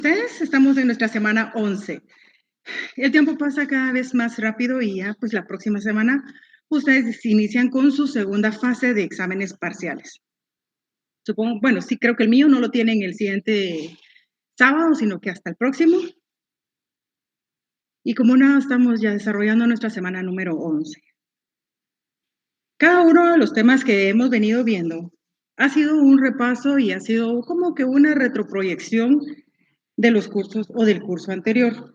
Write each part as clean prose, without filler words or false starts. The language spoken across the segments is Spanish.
Ustedes estamos en nuestra semana 11. El tiempo pasa cada vez más rápido y ya, pues la próxima semana ustedes inician con su segunda fase de exámenes parciales. Supongo, bueno, sí creo que el mío no lo tienen el siguiente sábado, sino que hasta el próximo. Y como nada, estamos ya desarrollando nuestra semana número 11. Cada uno de los temas que hemos venido viendo ha sido un repaso y ha sido como que una retroproyección de los cursos o del curso anterior.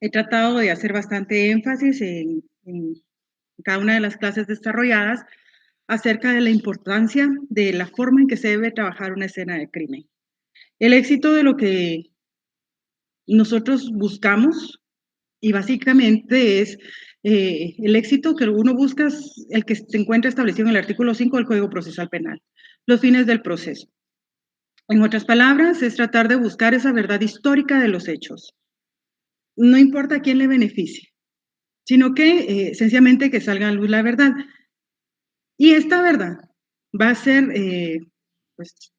He tratado de hacer bastante énfasis en cada una de las clases desarrolladas acerca de la importancia de la forma en que se debe trabajar una escena de crimen. El éxito de lo que nosotros buscamos, y básicamente es el éxito que uno busca, es el que se encuentra establecido en el artículo 5 del Código Procesal Penal, los fines del proceso. En otras palabras, es tratar de buscar esa verdad histórica de los hechos. No importa a quién le beneficie, sino que sencillamente que salga a luz la verdad. Y esta verdad va a ser, pues,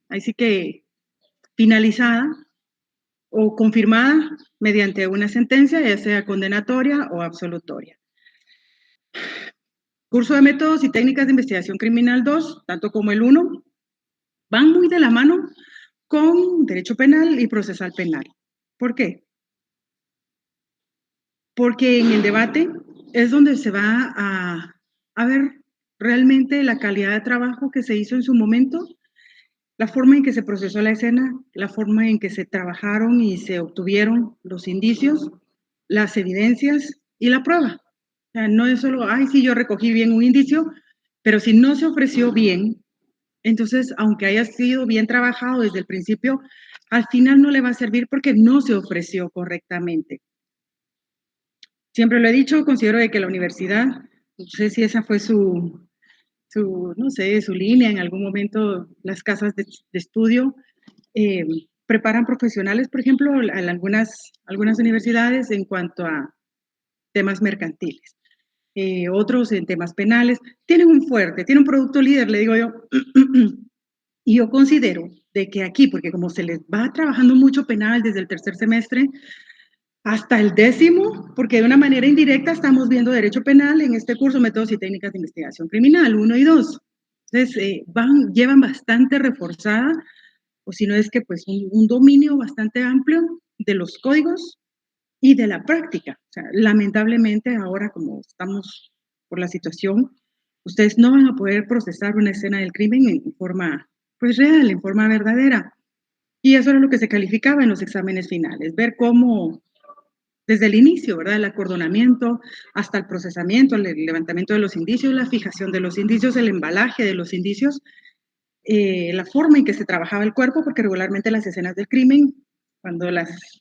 ahí sí que finalizada o confirmada mediante una sentencia, ya sea condenatoria o absolutoria. Curso de métodos y técnicas de investigación criminal 2, tanto como el 1, van muy de la mano con derecho penal y procesal penal. ¿Por qué? Porque en el debate es donde se va a ver realmente la calidad de trabajo que se hizo en su momento, la forma en que se procesó la escena, la forma en que se trabajaron y se obtuvieron los indicios, las evidencias y la prueba. O sea, no es solo, ay, sí, yo recogí bien un indicio, pero si no se ofreció bien, entonces, aunque haya sido bien trabajado desde el principio, al final no le va a servir porque no se ofreció correctamente. Siempre lo he dicho, considero de que la universidad, no sé si esa fue no sé, su línea en algún momento, las casas de estudio, eh, preparan profesionales, por ejemplo, algunas universidades en cuanto a temas mercantiles, otros en temas penales, tienen un producto líder, le digo yo, y yo considero de que aquí, porque como se les va trabajando mucho penal desde el tercer semestre, hasta el 10º, porque de una manera indirecta estamos viendo derecho penal en este curso, métodos y técnicas de investigación criminal, 1 y 2. Entonces, llevan bastante reforzada, o si no es que pues un dominio bastante amplio de los códigos y de la práctica. O sea, lamentablemente ahora como estamos por la situación, ustedes no van a poder procesar una escena del crimen en forma pues real, en forma verdadera. Y eso era lo que se calificaba en los exámenes finales, ver cómo desde el inicio, ¿verdad? El acordonamiento hasta el procesamiento, el levantamiento de los indicios, la fijación de los indicios, el embalaje de los indicios, la forma en que se trabajaba el cuerpo, porque regularmente las escenas del crimen, cuando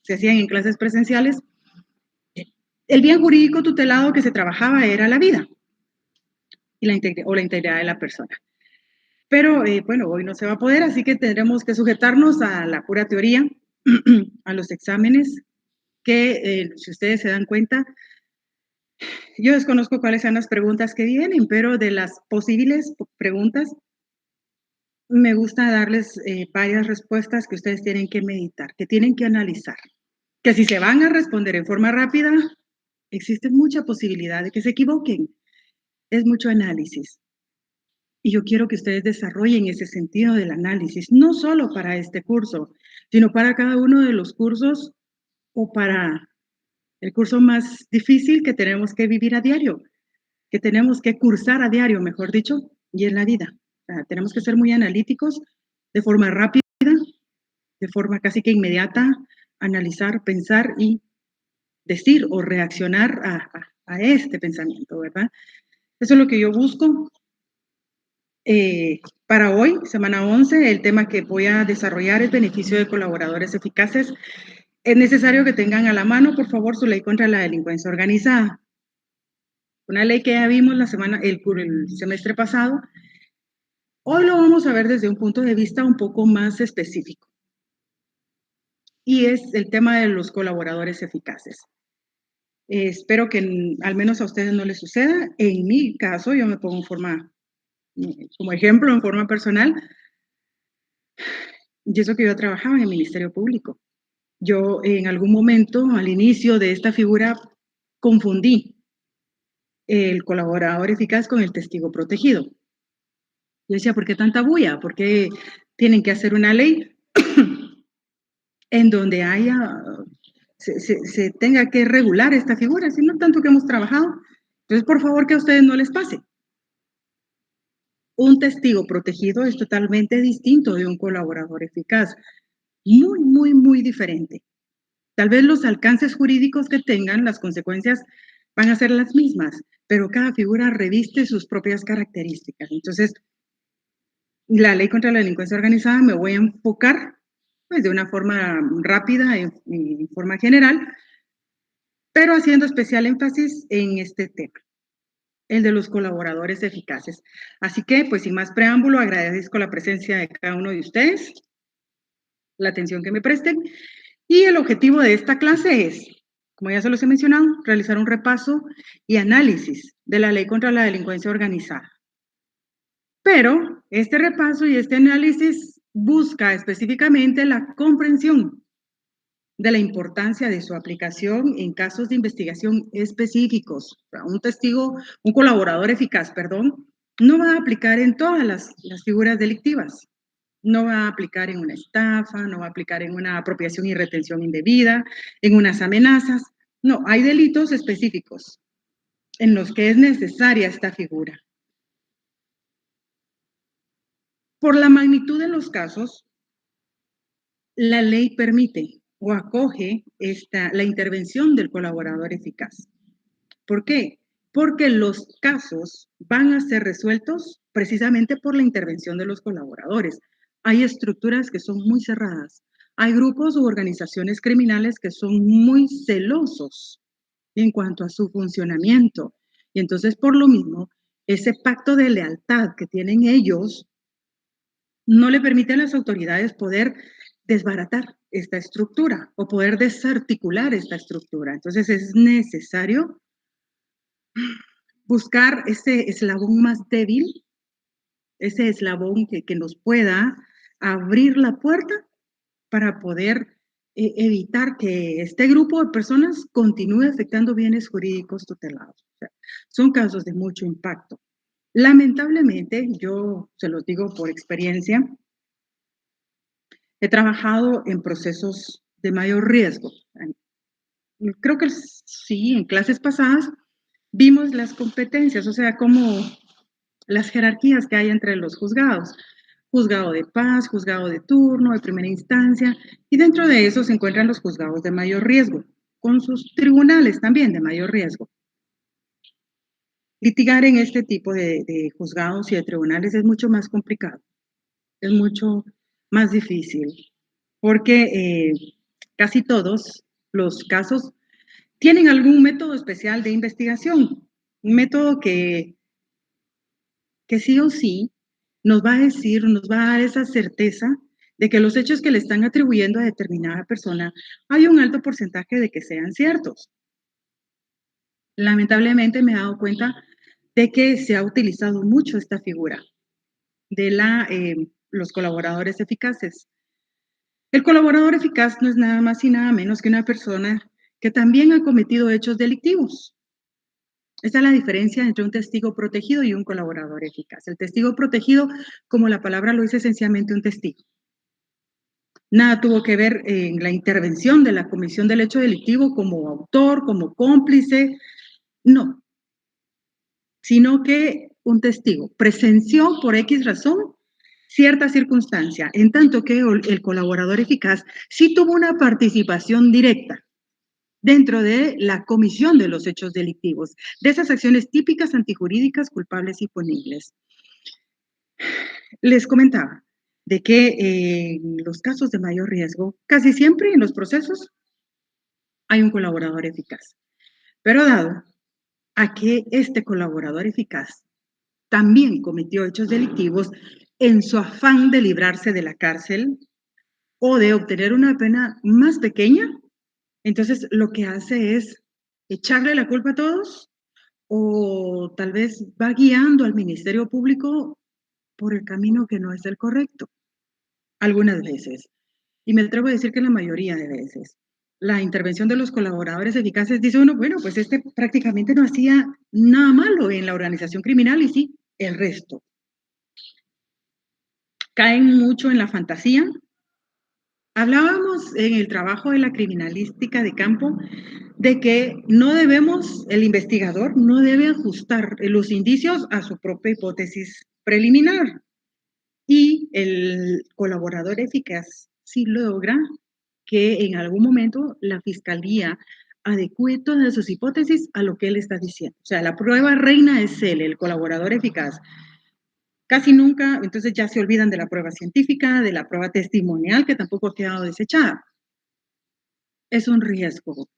se hacían en clases presenciales, el bien jurídico tutelado que se trabajaba era la vida y la integridad de la persona. Pero bueno, hoy no se va a poder, así que tendremos que sujetarnos a la pura teoría, a los exámenes, que si ustedes se dan cuenta, yo desconozco cuáles sean las preguntas que vienen, pero de las posibles preguntas, me gusta darles varias respuestas que ustedes tienen que meditar, que tienen que analizar. Que si se van a responder en forma rápida, existe mucha posibilidad de que se equivoquen. Es mucho análisis. Y yo quiero que ustedes desarrollen ese sentido del análisis, no solo para este curso, sino para cada uno de los cursos o para el curso más difícil que tenemos que vivir a diario, que tenemos que cursar a diario, mejor dicho, y en la vida. O sea, tenemos que ser muy analíticos, de forma rápida, de forma casi que inmediata, analizar, pensar y decir o reaccionar a este pensamiento, ¿verdad? Eso es lo que yo busco. Para hoy, semana 11, el tema que voy a desarrollar es beneficio de colaboradores eficaces. Es necesario que tengan a la mano, por favor, su ley contra la delincuencia organizada. Una ley que ya vimos el semestre pasado. Hoy lo vamos a ver desde un punto de vista un poco más específico. Y es el tema de los colaboradores eficaces. Espero que al menos a ustedes no les suceda. En mi caso, yo me pongo como ejemplo, en forma personal. Y eso que yo trabajaba en el Ministerio Público. Yo en algún momento, al inicio de esta figura, confundí el colaborador eficaz con el testigo protegido. Yo decía, ¿por qué tanta bulla? ¿Por qué tienen que hacer una ley en donde se tenga que regular esta figura? Si no tanto que hemos trabajado. Entonces, por favor, que a ustedes no les pase. Un testigo protegido es totalmente distinto de un colaborador eficaz. Muy, muy, muy diferente. Tal vez los alcances jurídicos que tengan, las consecuencias van a ser las mismas, pero cada figura reviste sus propias características. Entonces, la ley contra la delincuencia organizada me voy a enfocar pues, de una forma rápida, en forma general, pero haciendo especial énfasis en este tema, el de los colaboradores eficaces. Así que, pues sin más preámbulo, agradezco la presencia de cada uno de ustedes, la atención que me presten, y el objetivo de esta clase es, como ya se los he mencionado, realizar un repaso y análisis de la ley contra la delincuencia organizada. Pero este repaso y este análisis busca específicamente la comprensión de la importancia de su aplicación en casos de investigación específicos. Un colaborador eficaz, perdón, no va a aplicar en todas las figuras delictivas. No va a aplicar en una estafa, no va a aplicar en una apropiación y retención indebida, en unas amenazas. No, hay delitos específicos en los que es necesaria esta figura. Por la magnitud de los casos, la ley permite o acoge la intervención del colaborador eficaz. ¿Por qué? Porque los casos van a ser resueltos precisamente por la intervención de los colaboradores. Hay estructuras que son muy cerradas. Hay grupos u organizaciones criminales que son muy celosos en cuanto a su funcionamiento. Y entonces, por lo mismo, ese pacto de lealtad que tienen ellos no le permite a las autoridades poder desbaratar esta estructura o poder desarticular esta estructura. Entonces, es necesario buscar ese eslabón más débil, ese eslabón que nos pueda abrir la puerta para poder evitar que este grupo de personas continúe afectando bienes jurídicos tutelados. O sea, son casos de mucho impacto. Lamentablemente, yo se los digo por experiencia, he trabajado en procesos de mayor riesgo. Creo que sí, en clases pasadas vimos las competencias, o sea, como las jerarquías que hay entre los juzgados. Juzgado de paz, juzgado de turno, de primera instancia, y dentro de eso se encuentran los juzgados de mayor riesgo, con sus tribunales también de mayor riesgo. Litigar en este tipo de juzgados y de tribunales es mucho más complicado, es mucho más difícil, porque casi todos los casos tienen algún método especial de investigación, un método que sí o sí nos va a decir, nos va a dar esa certeza de que los hechos que le están atribuyendo a determinada persona hay un alto porcentaje de que sean ciertos. Lamentablemente me he dado cuenta de que se ha utilizado mucho esta figura de los colaboradores eficaces. El colaborador eficaz no es nada más y nada menos que una persona que también ha cometido hechos delictivos. Esta es la diferencia entre un testigo protegido y un colaborador eficaz. El testigo protegido, como la palabra lo dice, es esencialmente un testigo. Nada tuvo que ver en la intervención de la comisión del hecho delictivo como autor, como cómplice, no, sino que un testigo presenció por X razón cierta circunstancia, en tanto que el colaborador eficaz sí tuvo una participación directa dentro de la comisión de los hechos delictivos, de esas acciones típicas antijurídicas, culpables y punibles. Les comentaba de que en los casos de mayor riesgo, casi siempre en los procesos hay un colaborador eficaz. Pero dado a que este colaborador eficaz también cometió hechos delictivos en su afán de librarse de la cárcel o de obtener una pena más pequeña, entonces lo que hace es echarle la culpa a todos o tal vez va guiando al Ministerio Público por el camino que no es el correcto. algunas veces. Y me atrevo a decir que la mayoría de veces. La intervención de los colaboradores eficaces, dice uno, bueno, pues este prácticamente no hacía nada malo en la organización criminal y sí, el resto. Caen mucho en la fantasía. Hablábamos en el trabajo de la criminalística de campo de que no debemos, el investigador no debe ajustar los indicios a su propia hipótesis preliminar. Y el colaborador eficaz sí logra que en algún momento la fiscalía adecue todas sus hipótesis a lo que él está diciendo. O sea, la prueba reina es él, el colaborador eficaz. Casi nunca, entonces ya se olvidan de la prueba científica, de la prueba testimonial, que tampoco ha quedado desechada. Es un riesgo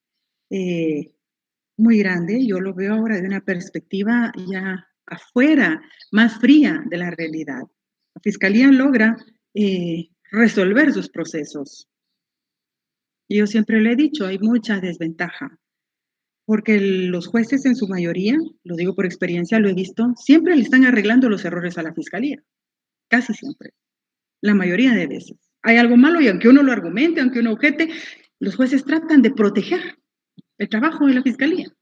muy grande. Yo lo veo ahora de una perspectiva ya afuera, más fría de la realidad. La fiscalía logra resolver sus procesos. Y yo siempre le he dicho, hay mucha desventaja, porque los jueces en su mayoría, lo digo por experiencia, lo he visto, siempre le están arreglando los errores a la fiscalía, casi siempre, la mayoría de veces. Hay algo malo y aunque uno lo argumente, aunque uno objete, los jueces tratan de proteger el trabajo de la fiscalía.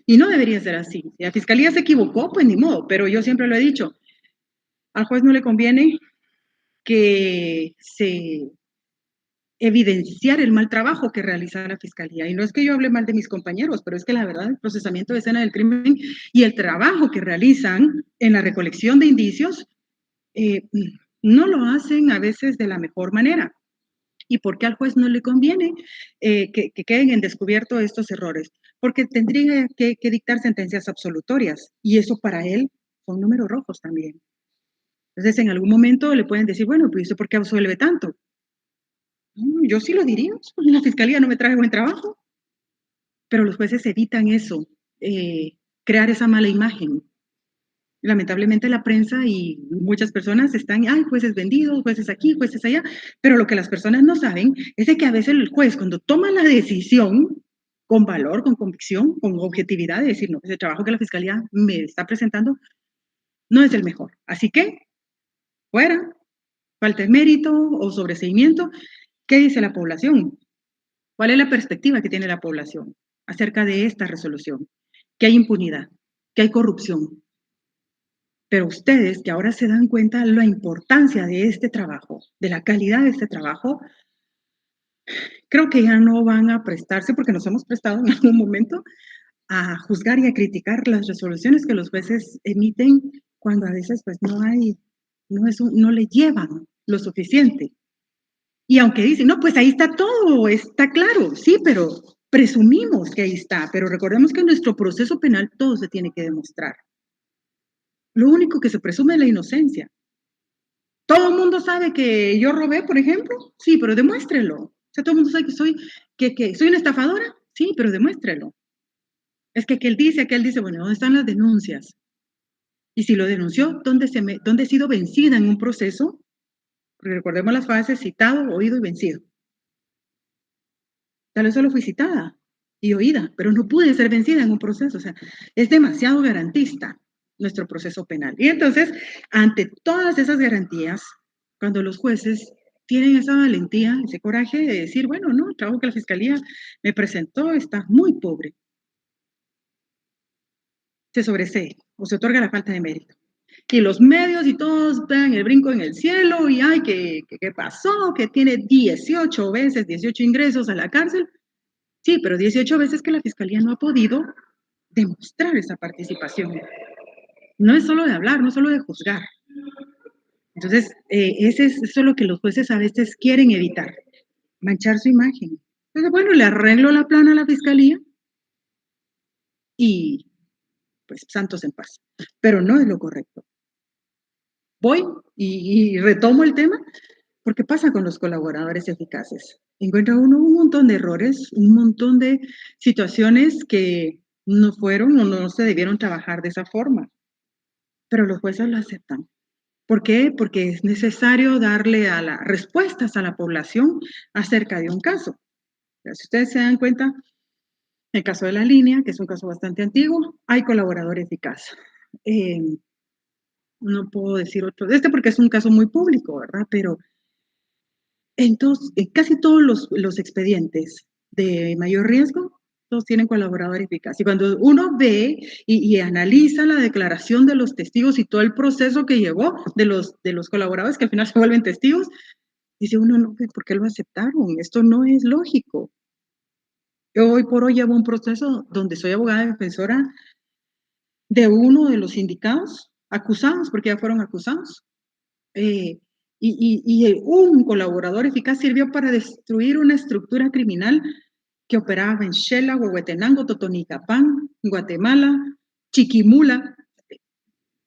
Y no debería ser así. Si la fiscalía se equivocó, pues ni modo, pero yo siempre lo he dicho, al juez no le conviene que se evidenciar el mal trabajo que realiza la fiscalía. Y no es que yo hable mal de mis compañeros, pero es que la verdad, el procesamiento de escena del crimen y el trabajo que realizan en la recolección de indicios no lo hacen a veces de la mejor manera. ¿Y por qué al juez no le conviene que queden en descubierto estos errores? Porque tendría que dictar sentencias absolutorias y eso para él son números rojos también. Entonces, en algún momento le pueden decir, bueno, pues ¿por qué absuelve tanto? Yo sí lo diría, la fiscalía no me trae buen trabajo, pero los jueces evitan eso, crear esa mala imagen. Lamentablemente la prensa y muchas personas están, ay, jueces vendidos, jueces aquí, jueces allá, pero lo que las personas no saben es de que a veces el juez cuando toma la decisión con valor, con convicción, con objetividad de decir, no, ese trabajo que la fiscalía me está presentando no es el mejor. Así que, fuera, falta de mérito o sobreseimiento. ¿Qué dice la población? ¿Cuál es la perspectiva que tiene la población acerca de esta resolución? Que hay impunidad, que hay corrupción. Pero ustedes que ahora se dan cuenta de la importancia de este trabajo, de la calidad de este trabajo, creo que ya no van a prestarse, porque nos hemos prestado en algún momento, a juzgar y a criticar las resoluciones que los jueces emiten cuando a veces pues no le llevan lo suficiente. Y aunque dicen, no, pues ahí está todo, está claro, sí, pero presumimos que ahí está, pero recordemos que en nuestro proceso penal todo se tiene que demostrar. Lo único que se presume es la inocencia. ¿Todo el mundo sabe que yo robé, por ejemplo? Sí, pero demuéstrelo. O sea, todo el mundo sabe que soy una estafadora. Sí, pero demuéstrelo. Es que aquel dice, bueno, ¿dónde están las denuncias? Y si lo denunció, ¿dónde he sido vencida en un proceso? Porque recordemos las fases citado, oído y vencido. Tal vez solo fui citada y oída, pero no pude ser vencida en un proceso. O sea, es demasiado garantista nuestro proceso penal. Y entonces, ante todas esas garantías, cuando los jueces tienen esa valentía, ese coraje de decir, bueno, no, el trabajo que la fiscalía me presentó está muy pobre, se sobresee o se otorga la falta de mérito. Y los medios y todos dan el brinco en el cielo y ay, ¿qué pasó? Que tiene 18 veces, 18 ingresos a la cárcel. Sí, pero 18 veces que la fiscalía no ha podido demostrar esa participación. No es solo de hablar, no es solo de juzgar. Entonces, eso es lo que los jueces a veces quieren evitar, manchar su imagen. Entonces, bueno, le arreglo la plana a la fiscalía y pues santos en paz. Pero no es lo correcto. Voy y retomo el tema porque pasa con los colaboradores eficaces. Encuentra uno un montón de errores, un montón de situaciones que no fueron o no se debieron trabajar de esa forma, pero los jueces lo aceptan. ¿Por qué? Porque es necesario darle a las respuestas a la población acerca de un caso. Pero si ustedes se dan cuenta, el caso de la línea, que es un caso bastante antiguo, hay colaborador eficaz. Eh, no puedo decir otro de este porque es un caso muy público, ¿verdad? Pero Entonces, casi todos los expedientes de mayor riesgo, todos tienen colaborador eficaz. Y cuando uno ve y analiza la declaración de los testigos y todo el proceso que llevó de los colaboradores que al final se vuelven testigos, dice uno, no, pues, ¿por qué lo aceptaron? Esto no es lógico. Yo hoy por hoy llevo un proceso donde soy abogada defensora de uno de los indicados, acusados, porque ya fueron acusados, eh, un colaborador eficaz sirvió para destruir una estructura criminal que operaba en Xela, Huehuetenango, Totonicapán, Guatemala, Chiquimula,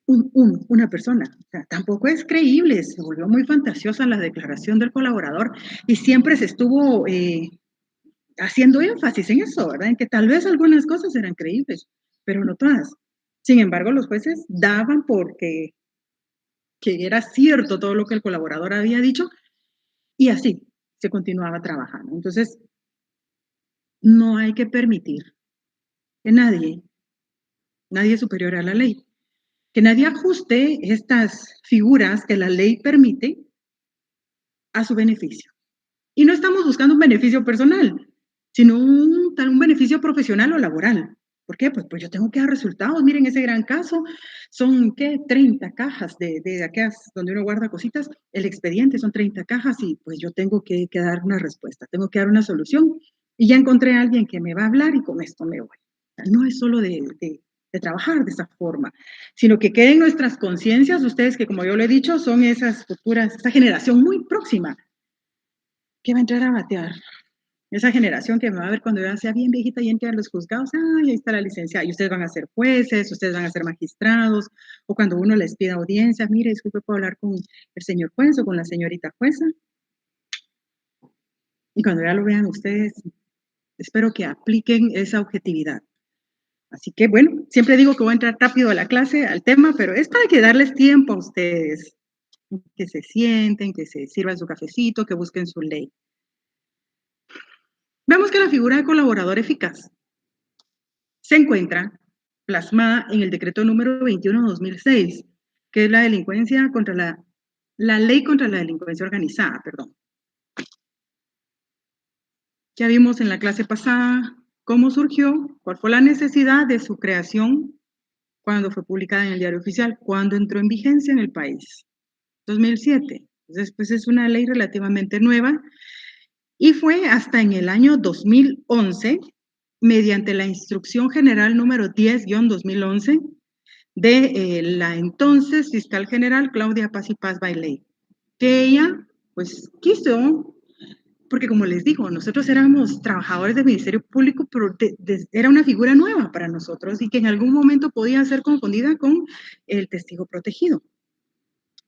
una persona. O sea, tampoco es creíble, se volvió muy fantasiosa la declaración del colaborador y siempre se estuvo haciendo énfasis en eso, ¿verdad? En que tal vez algunas cosas eran creíbles, pero no todas. Sin embargo, los jueces daban porque que era cierto todo lo que el colaborador había dicho y así se continuaba trabajando. Entonces, no hay que permitir que nadie superior a la ley, que nadie ajuste estas figuras que la ley permite a su beneficio. Y no estamos buscando un beneficio personal, sino un beneficio profesional o laboral. ¿Por qué? Pues yo tengo que dar resultados. Miren, ese gran caso son, ¿qué? 30 cajas de aquellas donde uno guarda cositas. El expediente son 30 cajas y pues yo tengo que dar una respuesta, tengo que dar una solución. Y ya encontré a alguien que me va a hablar y con esto me voy. No es solo de trabajar de esa forma, sino que queden nuestras conciencias, ustedes que como yo lo he dicho, son esas futuras, esa generación muy próxima que va a entrar a batear. Esa generación que me va a ver cuando yo sea bien viejita y entre a los juzgados, ahí está la licenciada, y ustedes van a ser jueces, ustedes van a ser magistrados, o cuando uno les pida audiencia, mire, disculpe, ¿puedo hablar con el señor juez o con la señorita jueza? Y cuando ya lo vean ustedes, espero que apliquen esa objetividad. Así que bueno, siempre digo que voy a entrar rápido a la clase, al tema, pero es para que darles tiempo a ustedes, que se sienten, que se sirvan su cafecito, que busquen su ley. Vemos que la figura de colaborador eficaz se encuentra plasmada en el decreto número 21/2006, que es la delincuencia contra la ley contra la delincuencia organizada, perdón. Ya vimos en la clase pasada cómo surgió, cuál fue la necesidad de su creación, cuando fue publicada en el Diario Oficial, cuando entró en vigencia en el país, 2007. Entonces, pues es una ley relativamente nueva y fue hasta en el año 2011, mediante la Instrucción General número 10-2011, de la entonces fiscal general Claudia Paz y Paz Bailey, que ella pues quiso, porque como les digo, nosotros éramos trabajadores del Ministerio Público, pero era una figura nueva para nosotros y que en algún momento podía ser confundida con el testigo protegido.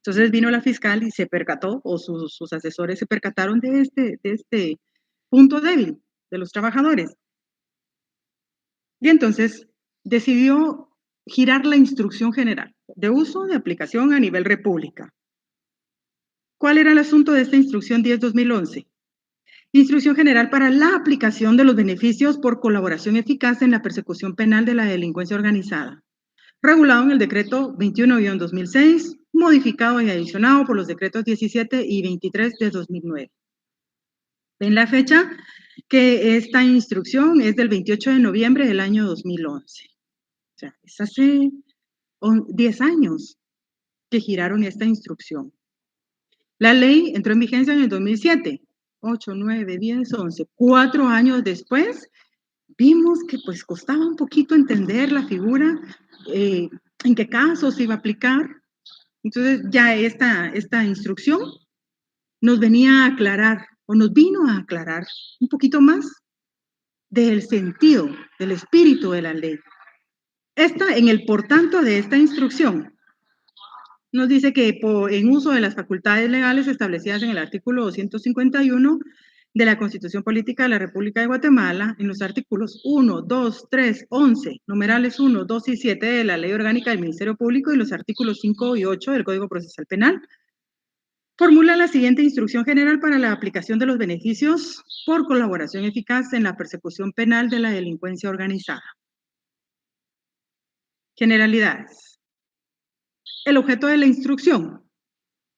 Entonces vino la fiscal y se percató, o sus asesores se percataron de este punto débil de los trabajadores. Y entonces decidió girar la instrucción general de uso de aplicación a nivel república. ¿Cuál era el asunto de esta instrucción 10/2011? Instrucción general para la aplicación de los beneficios por colaboración eficaz en la persecución penal de la delincuencia organizada, regulado en el decreto 21/2006, modificado y adicionado por los decretos 17 y 23 de 2009. En la fecha que esta instrucción es del 28 de noviembre del año 2011. O sea, es hace 10 años que giraron esta instrucción. La ley entró en vigencia en el 2007, 8, 9, 10, 11. 4 años después, vimos que pues costaba un poquito entender la figura, en qué casos se iba a aplicar. Entonces ya esta instrucción nos venía a aclarar, o nos vino a aclarar un poquito más del sentido, del espíritu de la ley. En el por tanto de esta instrucción, nos dice que en uso de las facultades legales establecidas en el artículo 251 de la Constitución Política de la República de Guatemala, en los artículos 1, 2, 3, 11, numerales 1, 2 y 7 de la Ley Orgánica del Ministerio Público y los artículos 5 y 8 del Código Procesal Penal, formula la siguiente instrucción general para la aplicación de los beneficios por colaboración eficaz en la persecución penal de la delincuencia organizada. Generalidades. El objeto de la instrucción.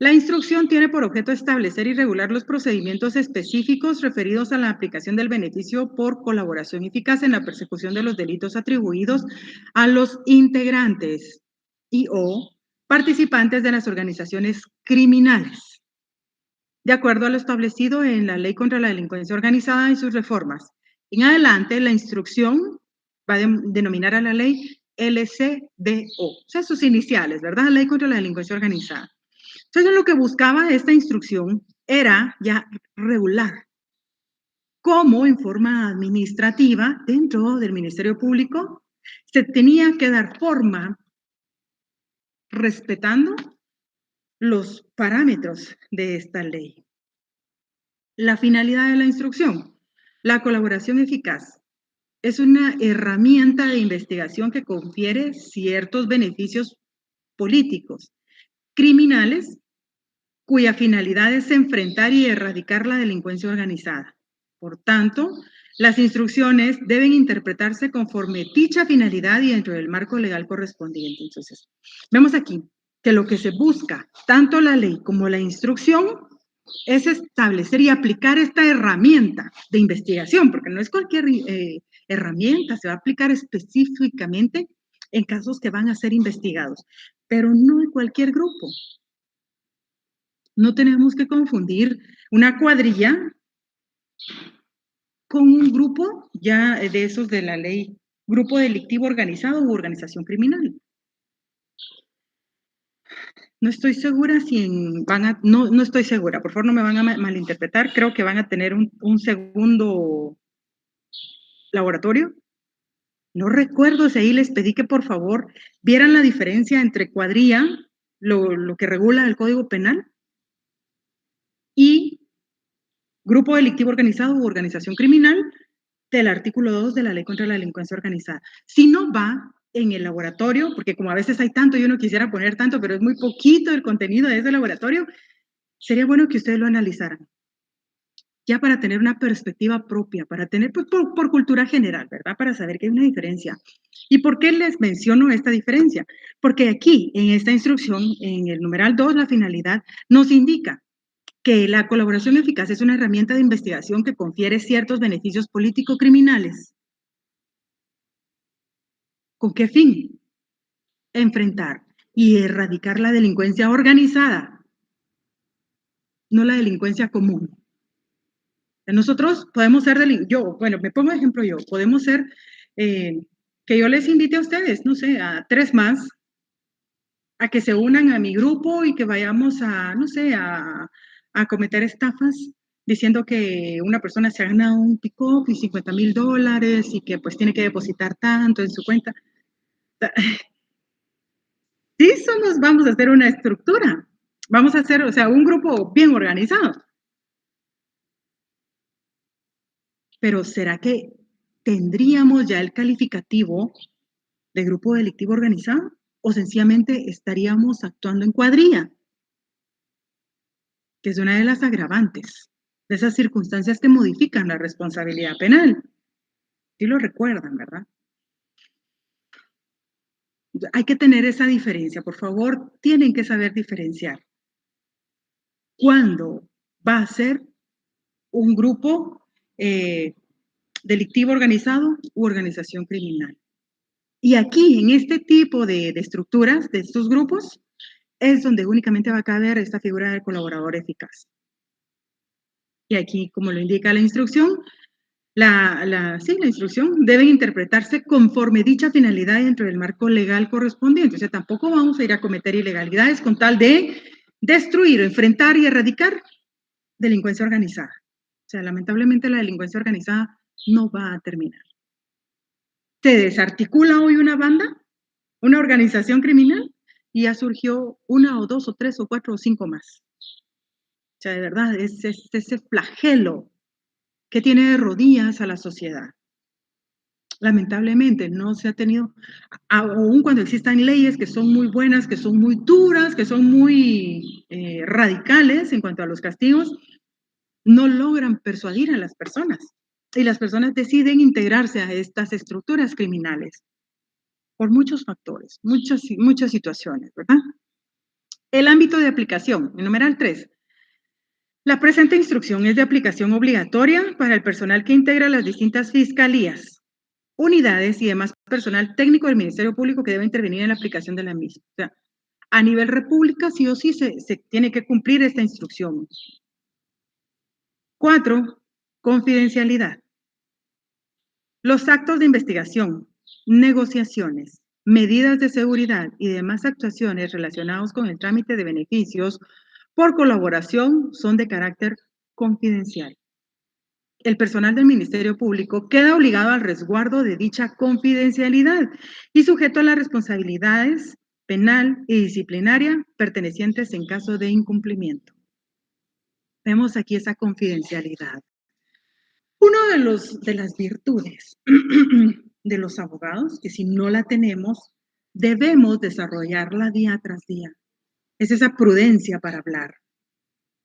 La instrucción tiene por objeto establecer y regular los procedimientos específicos referidos a la aplicación del beneficio por colaboración eficaz en la persecución de los delitos atribuidos a los integrantes y o participantes de las organizaciones criminales, de acuerdo a lo establecido en la Ley contra la Delincuencia Organizada y sus reformas. En adelante, la instrucción va a denominar a la ley LCDO, o sea, sus iniciales, ¿verdad? Ley contra la Delincuencia Organizada. Entonces, lo que buscaba esta instrucción era ya regular cómo en forma administrativa dentro del Ministerio Público se tenía que dar forma respetando los parámetros de esta ley. La finalidad de la instrucción, la colaboración eficaz, es una herramienta de investigación que confiere ciertos beneficios políticos, criminales, cuya finalidad es enfrentar y erradicar la delincuencia organizada. Por tanto, las instrucciones deben interpretarse conforme dicha finalidad y dentro del marco legal correspondiente. Entonces, vemos aquí que lo que se busca, tanto la ley como la instrucción, es establecer y aplicar esta herramienta de investigación, porque no es cualquier herramienta, se va a aplicar específicamente en casos que van a ser investigados, pero no en cualquier grupo. No tenemos que confundir una cuadrilla con un grupo ya de esos de la ley, grupo delictivo organizado u organización criminal. No estoy segura si no estoy segura, por favor no me van a malinterpretar, creo que van a tener un segundo laboratorio. No recuerdo si ahí les pedí que por favor vieran la diferencia entre cuadrilla, lo que regula el Código Penal, y grupo delictivo organizado u organización criminal del artículo 2 de la Ley contra la Delincuencia Organizada. Si no va en el laboratorio, porque como a veces hay tanto y uno quisiera poner tanto, pero es muy poquito el contenido de ese laboratorio, sería bueno que ustedes lo analizaran, ya para tener una perspectiva propia, para tener pues, por cultura general, ¿verdad? Para saber que hay una diferencia. ¿Y por qué les menciono esta diferencia? Porque aquí, en esta instrucción, en el numeral 2, la finalidad nos indica que la colaboración eficaz es una herramienta de investigación que confiere ciertos beneficios político-criminales. ¿Con qué fin? Enfrentar y erradicar la delincuencia organizada, no la delincuencia común. Nosotros podemos ser, bueno, me pongo de ejemplo yo, podemos ser, que yo les invite a ustedes, no sé, a 3 más, a que se unan a mi grupo y que vayamos a, no sé, a cometer estafas diciendo que una persona se ha ganado un pick-up y $50,000 y que pues tiene que depositar tanto en su cuenta. Sí, vamos a hacer una estructura, vamos a hacer, o sea, un grupo bien organizado. Pero ¿será que tendríamos ya el calificativo de grupo delictivo organizado? ¿O sencillamente estaríamos actuando en cuadrilla? Que es una de las agravantes, de esas circunstancias que modifican la responsabilidad penal. Sí lo recuerdan, ¿verdad? Hay que tener esa diferencia, por favor, tienen que saber diferenciar. ¿Cuándo va a ser un grupo delictivo organizado u organización criminal? Y aquí, en este tipo de estructuras, de estos grupos, es donde únicamente va a caber esta figura del colaborador eficaz. Y aquí, como lo indica la instrucción, la instrucción debe interpretarse conforme dicha finalidad dentro del marco legal correspondiente. O sea, tampoco vamos a ir a cometer ilegalidades con tal de destruir, enfrentar y erradicar delincuencia organizada. O sea, lamentablemente la delincuencia organizada no va a terminar. Se desarticula hoy una banda, una organización criminal, y ya surgió una o dos o tres o cuatro o cinco más. O sea, de verdad, es ese flagelo que tiene de rodillas a la sociedad. Lamentablemente no se ha tenido, aun cuando existan leyes que son muy buenas, que son muy duras, que son muy radicales en cuanto a los castigos, no logran persuadir a las personas. Y las personas deciden integrarse a estas estructuras criminales por muchos factores, muchas situaciones, ¿verdad? El ámbito de aplicación, en numeral 3. La presente instrucción es de aplicación obligatoria para el personal que integra las distintas fiscalías, unidades y demás personal técnico del Ministerio Público que debe intervenir en la aplicación de la misma. O sea, a nivel república, sí o sí se tiene que cumplir esta instrucción. 4. Confidencialidad. Los actos de investigación, negociaciones, medidas de seguridad y demás actuaciones relacionados con el trámite de beneficios por colaboración son de carácter confidencial. El personal del Ministerio Público queda obligado al resguardo de dicha confidencialidad y sujeto a las responsabilidades penal y disciplinaria pertenecientes en caso de incumplimiento. Vemos aquí esa confidencialidad. Uno de las virtudes de los abogados, que si no la tenemos, debemos desarrollarla día tras día, es esa prudencia para hablar.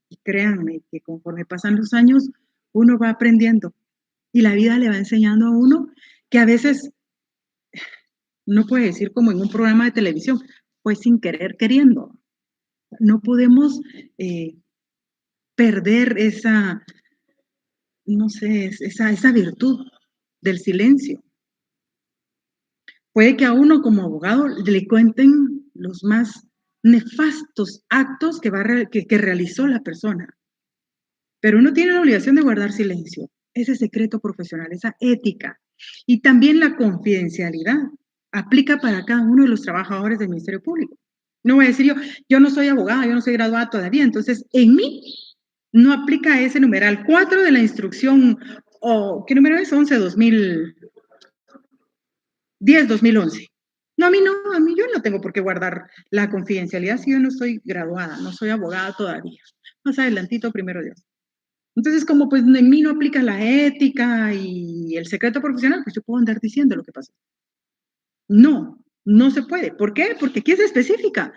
Y créanme que conforme pasan los años, uno va aprendiendo y la vida le va enseñando a uno que a veces, no puede decir como en un programa de televisión, pues sin querer queriendo. No podemos perder esa, no sé, esa virtud del silencio. Puede que a uno como abogado le cuenten los más nefastos actos que realizó la persona, pero uno tiene la obligación de guardar silencio, ese secreto profesional, esa ética y también la confidencialidad aplica para cada uno de los trabajadores del Ministerio Público. No voy a decir yo no soy abogada, yo no soy graduada todavía, entonces en mí no aplica ese numeral 4 de la instrucción, o ¿qué número es? 11-2010-2011. No, a mí yo no tengo por qué guardar la confidencialidad si yo no soy graduada, no soy abogada todavía. Más adelantito, primero Dios. Entonces, como pues en mí no aplica la ética y el secreto profesional, pues yo puedo andar diciendo lo que pasó. No, no se puede. ¿Por qué? Porque aquí es específica.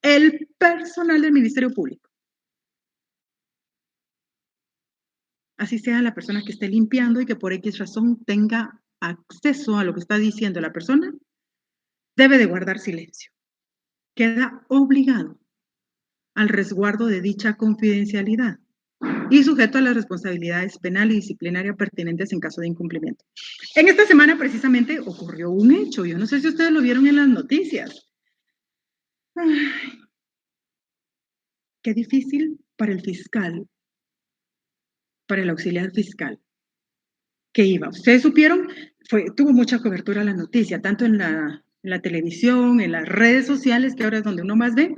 El personal del Ministerio Público, así sea la persona que esté limpiando y que por X razón tenga acceso a lo que está diciendo la persona, debe de guardar silencio. Queda obligado al resguardo de dicha confidencialidad y sujeto a las responsabilidades penal y disciplinaria pertinentes en caso de incumplimiento. En esta semana precisamente ocurrió un hecho, yo no sé si ustedes lo vieron en las noticias. Ay, qué difícil para el fiscal, para el auxiliar fiscal que iba. Ustedes supieron, tuvo mucha cobertura la noticia, tanto en la televisión, en las redes sociales, que ahora es donde uno más ve,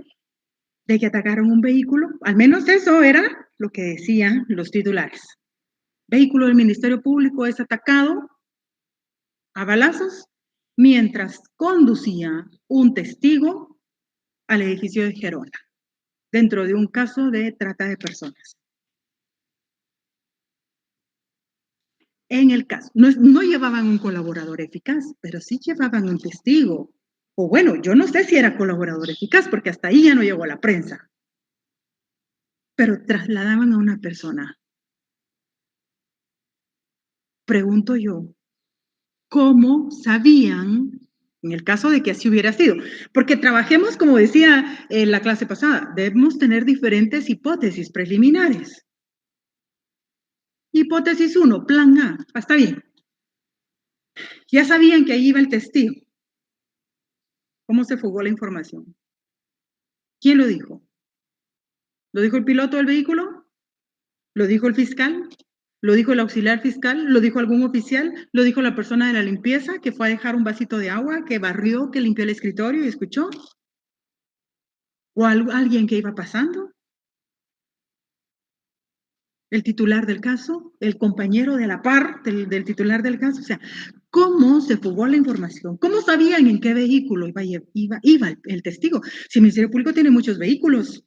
de que atacaron un vehículo. Al menos eso era lo que decían los titulares. Vehículo del Ministerio Público es atacado a balazos mientras conducía un testigo al edificio de Gerona, dentro de un caso de trata de personas. En el caso, no llevaban un colaborador eficaz, pero sí llevaban un testigo. O bueno, yo no sé si era colaborador eficaz, porque hasta ahí ya no llegó la prensa. Pero trasladaban a una persona. Pregunto yo, ¿cómo sabían, en el caso de que así hubiera sido? Porque trabajemos, como decía en la clase pasada, debemos tener diferentes hipótesis preliminares. Hipótesis 1, plan A, está bien. Ya sabían que ahí iba el testigo. ¿Cómo se fugó la información? ¿Quién lo dijo? ¿Lo dijo el piloto del vehículo? ¿Lo dijo el fiscal? ¿Lo dijo el auxiliar fiscal? ¿Lo dijo algún oficial? ¿Lo dijo la persona de la limpieza que fue a dejar un vasito de agua, que barrió, que limpió el escritorio y escuchó? ¿O alguien que iba pasando? ¿El titular del caso? ¿El compañero de la par del titular del caso? O sea, ¿cómo se fugó la información? ¿Cómo sabían en qué vehículo iba el testigo? Si el Ministerio Público tiene muchos vehículos.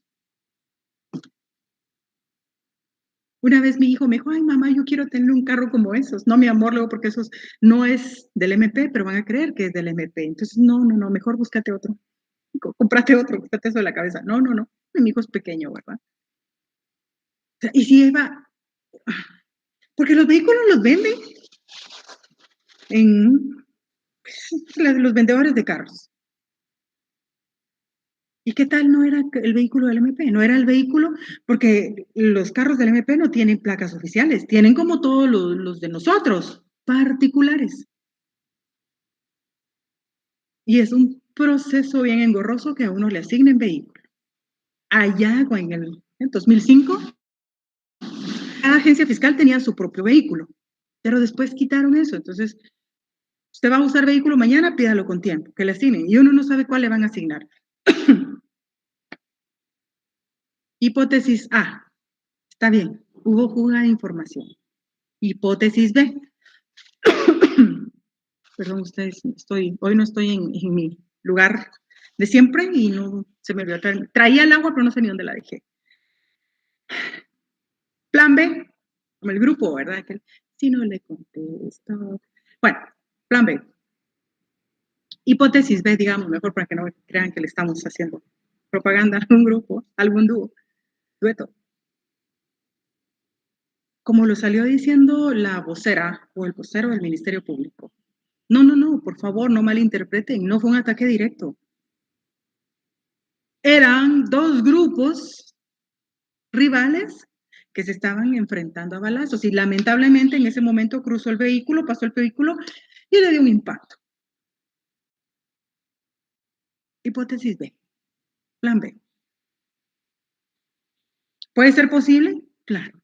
Una vez mi hijo me dijo, ay mamá, yo quiero tener un carro como esos. No, mi amor, luego porque esos no es del MP, pero van a creer que es del MP. Entonces, no, mejor búscate otro. Cómprate otro, quítate eso de la cabeza. No. Mi hijo es pequeño, ¿verdad? O sea, y si iba, porque los vehículos los venden en los vendedores de carros. ¿Y qué tal no era el vehículo del MP? No era el vehículo, porque los carros del MP no tienen placas oficiales, tienen como todos los de nosotros, particulares. Y es un proceso bien engorroso que a uno le asignen vehículo. Allá en 2005, cada agencia fiscal tenía su propio vehículo, pero después quitaron eso. Entonces, usted va a usar vehículo mañana, pídalo con tiempo, que le asignen. Y uno no sabe cuál le van a asignar. Hipótesis A, está bien, hubo fuga de información. Hipótesis B, perdón, ustedes, hoy no estoy en mi lugar de siempre y no se me olvidó traer. Traía el agua, pero no sé ni dónde la dejé. Plan B, como el grupo, ¿verdad? Que si no le contesto. Bueno, plan B. Hipótesis B, digamos, mejor para que no crean que le estamos haciendo propaganda a un grupo, algún dúo, dueto. Como lo salió diciendo la vocera o el vocero del Ministerio Público. No, por favor, no malinterpreten, no fue un ataque directo. Eran dos grupos rivales que se estaban enfrentando a balazos y lamentablemente en ese momento cruzó el vehículo, pasó el vehículo y le dio un impacto. Hipótesis B, plan B. ¿Puede ser posible? Claro,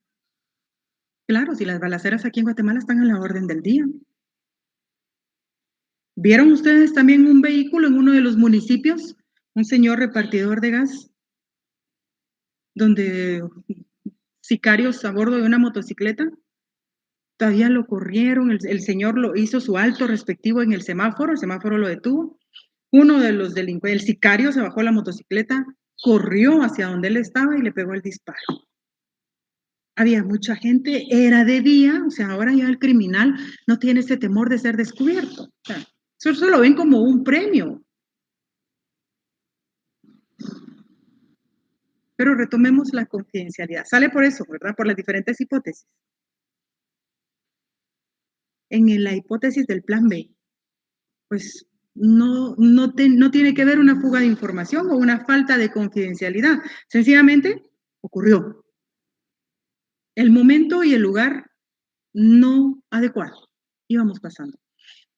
claro, si las balaceras aquí en Guatemala están a la orden del día. ¿Vieron ustedes también un vehículo en uno de los municipios? Un señor repartidor de gas, donde sicarios a bordo de una motocicleta, todavía lo corrieron, el señor lo hizo su alto respectivo en el semáforo lo detuvo. Uno de los delincuentes, el sicario se bajó la motocicleta, corrió hacia donde él estaba y le pegó el disparo. Había mucha gente, era de día, o sea, ahora ya el criminal no tiene ese temor de ser descubierto. O sea, eso lo ven como un premio. Pero retomemos la confidencialidad. Sale por eso, ¿verdad? Por las diferentes hipótesis. En la hipótesis del plan B, pues no tiene que ver una fuga de información o una falta de confidencialidad. Sencillamente ocurrió. El momento y el lugar no adecuado. Íbamos pasando.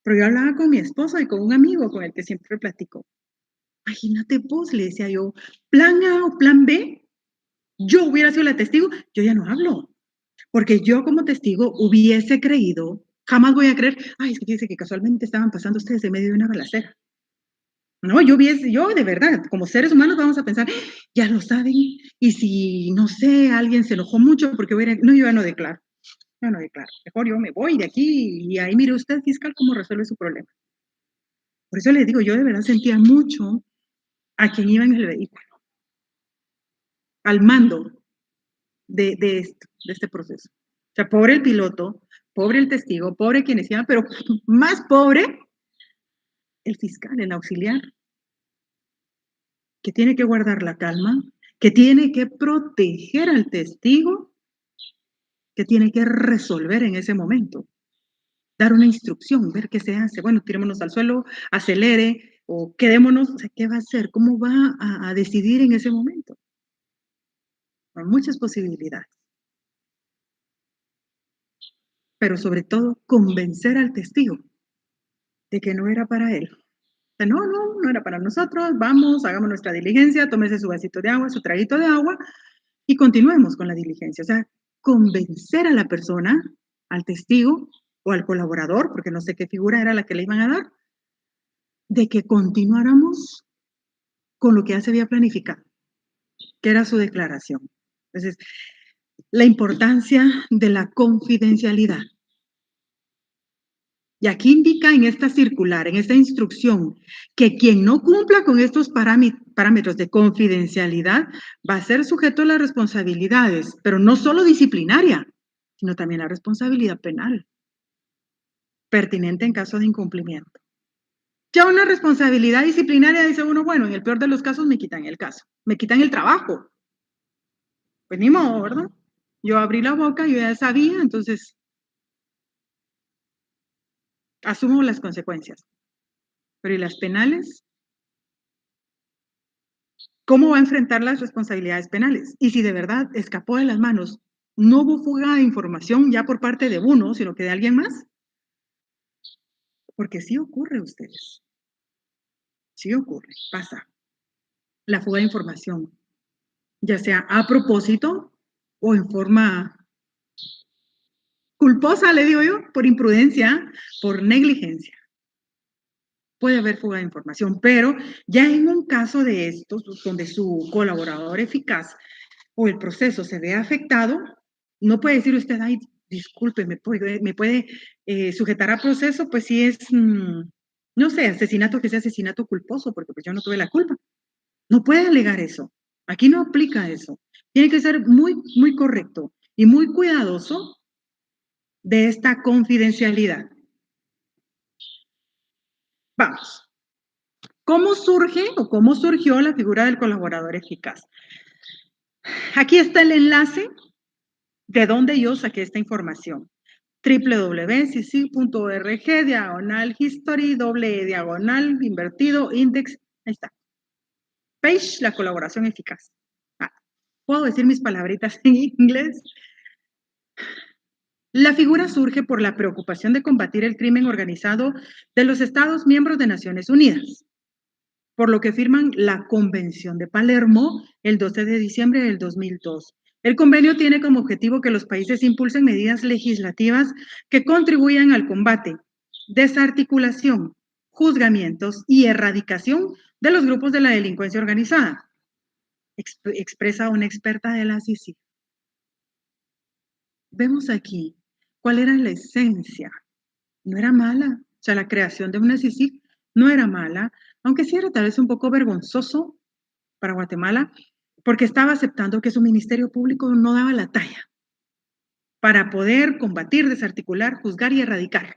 Pero yo hablaba con mi esposo y con un amigo con el que siempre platico. Imagínate vos, le decía yo, plan A o plan B, yo hubiera sido la testigo, yo ya no hablo. Porque yo como testigo hubiese creído, jamás voy a creer, ay, es que fíjese que casualmente estaban pasando ustedes en medio de una balacera. No, yo de verdad, como seres humanos vamos a pensar, ya lo saben, y si, no sé, alguien se enojó mucho porque no, yo ya no declaro, mejor yo me voy de aquí y ahí mire usted, fiscal, cómo resuelve su problema. Por eso les digo, yo de verdad sentía mucho a quien iba en el vehículo, al mando de este proceso. O sea, pobre el piloto, pobre el testigo, pobre quienes iban, pero más pobre el fiscal, el auxiliar, que tiene que guardar la calma, que tiene que proteger al testigo, que tiene que resolver en ese momento, dar una instrucción, ver qué se hace. Bueno, tirémonos al suelo, acelere o quedémonos, o sea, ¿qué va a hacer? ¿Cómo va a decidir en ese momento? Hay muchas posibilidades, pero sobre todo convencer al testigo de que no era para él. No era para nosotros, vamos, hagamos nuestra diligencia, tómese su vasito de agua, su traguito de agua y continuemos con la diligencia. O sea, convencer a la persona, al testigo o al colaborador, porque no sé qué figura era la que le iban a dar, de que continuáramos con lo que ya se había planificado, que era su declaración. Entonces, la importancia de la confidencialidad. Y aquí indica en esta circular, en esta instrucción, que quien no cumpla con estos parámetros de confidencialidad va a ser sujeto a las responsabilidades, pero no solo disciplinaria, sino también la responsabilidad penal, pertinente en caso de incumplimiento. Ya una responsabilidad disciplinaria dice uno, bueno, en el peor de los casos me quitan el caso, me quitan el trabajo. Pues ni modo, ¿verdad? Yo abrí la boca, yo ya sabía, entonces asumo las consecuencias. Pero ¿y las penales? ¿Cómo va a enfrentar las responsabilidades penales? Y si de verdad escapó de las manos, no hubo fuga de información ya por parte de uno, sino que de alguien más. Porque sí ocurre a ustedes, sí ocurre, pasa. La fuga de información, ya sea a propósito o en forma culposa, le digo yo, por imprudencia, por negligencia. Puede haber fuga de información, pero ya en un caso de estos, donde su colaborador eficaz o el proceso se ve afectado, no puede decir usted, ay, disculpe, me puede sujetar a proceso, pues si es, no sé, asesinato, que sea asesinato culposo, porque pues yo no tuve la culpa. No puede alegar eso. Aquí no aplica eso. Tiene que ser muy, muy correcto y muy cuidadoso de esta confidencialidad. Vamos. ¿Cómo surge o cómo surgió la figura del colaborador eficaz? Aquí está el enlace de donde yo saqué esta información. www.cc.org/history /invertido index. Ahí está. Page, la colaboración eficaz. ¿Puedo decir mis palabritas en inglés? La figura surge por la preocupación de combatir el crimen organizado de los Estados miembros de Naciones Unidas, por lo que firman la Convención de Palermo el 12 de diciembre del 2002. El convenio tiene como objetivo que los países impulsen medidas legislativas que contribuyan al combate, desarticulación, juzgamientos y erradicación de los grupos de la delincuencia organizada, expresa una experta de la CICIG. Vemos aquí cuál era la esencia. No era mala, o sea, la creación de una CICIG no era mala, aunque sí era tal vez un poco vergonzoso para Guatemala, porque estaba aceptando que su ministerio público no daba la talla para poder combatir, desarticular, juzgar y erradicar.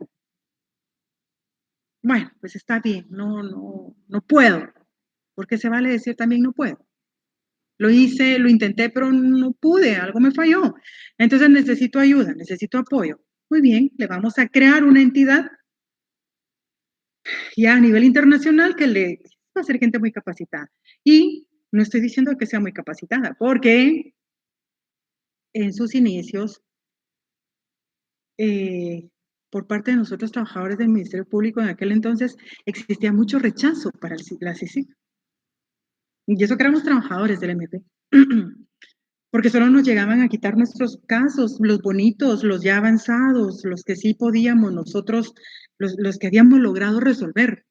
Bueno, pues está bien, no puedo, porque se vale decir también no puedo. Lo hice, lo intenté, pero no pude, algo me falló. Entonces necesito ayuda, necesito apoyo. Muy bien, le vamos a crear una entidad ya a nivel internacional que le va a ser gente muy capacitada. Y no estoy diciendo que sea muy capacitada, porque en sus inicios, por parte de nosotros trabajadores del Ministerio Público en aquel entonces, existía mucho rechazo para la CICIG. Y eso que éramos trabajadores del MP. Porque solo nos llegaban a quitar nuestros casos, los bonitos, los ya avanzados, los que sí podíamos nosotros, los que habíamos logrado resolver.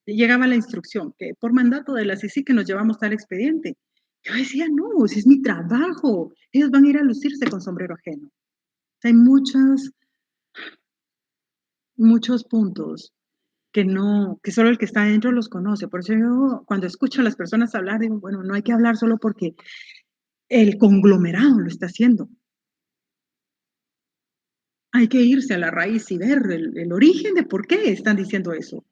Llegaba la instrucción que por mandato de la CICIG que nos llevamos tal expediente. Yo decía, no, si es mi trabajo, ellos van a ir a lucirse con sombrero ajeno. O sea, hay muchos puntos que solo el que está adentro los conoce. Por eso yo cuando escucho a las personas hablar, digo, bueno, no hay que hablar solo porque el conglomerado lo está haciendo. Hay que irse a la raíz y ver el origen de por qué están diciendo eso.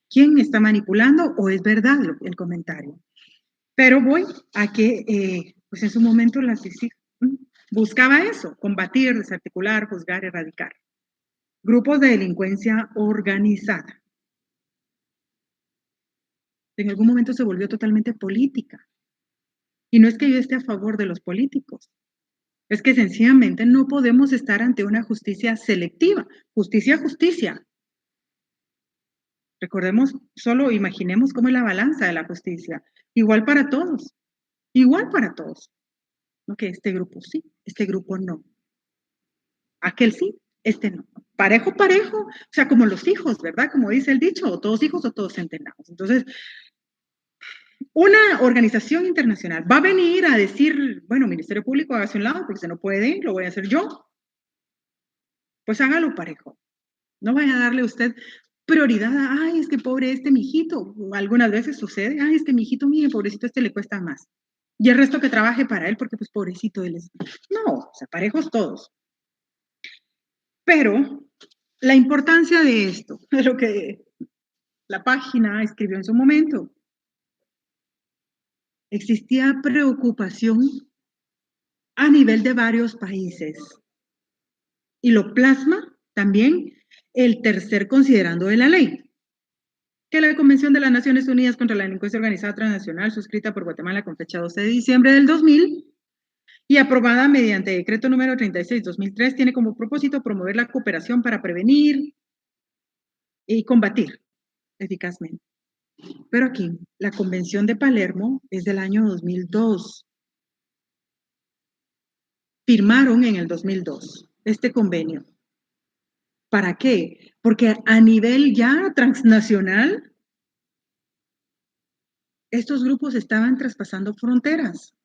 ¿Quién está manipulando o es verdad el comentario? Pero voy a que, pues en su momento la CICIG buscaba eso, combatir, desarticular, juzgar, erradicar. Grupos de delincuencia organizada. En algún momento se volvió totalmente política. Y no es que yo esté a favor de los políticos, es que sencillamente no podemos estar ante una justicia selectiva. Justicia, justicia. Recordemos, solo imaginemos cómo es la balanza de la justicia. Igual para todos. Igual para todos. No que este grupo sí, este grupo no. Aquel sí, este no. Parejo, parejo. O sea, como los hijos, ¿verdad? Como dice el dicho, o todos hijos o todos centenados. Entonces, una organización internacional va a venir a decir, bueno, Ministerio Público, hágase un lado porque se no puede, lo voy a hacer yo. Pues hágalo parejo. No vaya a darle a usted prioridad a, ay, es que pobre este mijito. Algunas veces sucede, ay, este mijito, mire, pobrecito, este le cuesta más. Y el resto que trabaje para él porque pues pobrecito él es. No, o sea, parejos todos. Pero la importancia de esto, de lo que la página escribió en su momento, existía preocupación a nivel de varios países y lo plasma también el tercer considerando de la ley, que la Convención de las Naciones Unidas contra la Delincuencia Organizada Transnacional, suscrita por Guatemala con fecha 12 de diciembre del 2000 y aprobada mediante decreto número 36/2003, tiene como propósito promover la cooperación para prevenir y combatir eficazmente. Pero aquí, la Convención de Palermo es del año 2002. Firmaron en el 2002 este convenio. ¿Para qué? Porque a nivel ya transnacional, estos grupos estaban traspasando fronteras.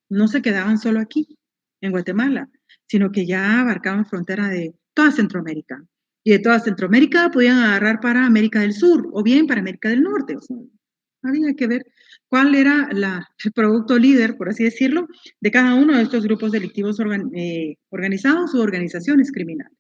No se quedaban solo aquí, en Guatemala, sino que ya abarcaban frontera de toda Centroamérica. Y de toda Centroamérica podían agarrar para América del Sur o bien para América del Norte. O sea, había que ver cuál era el producto líder, por así decirlo, de cada uno de estos grupos delictivos organizados u organizaciones criminales.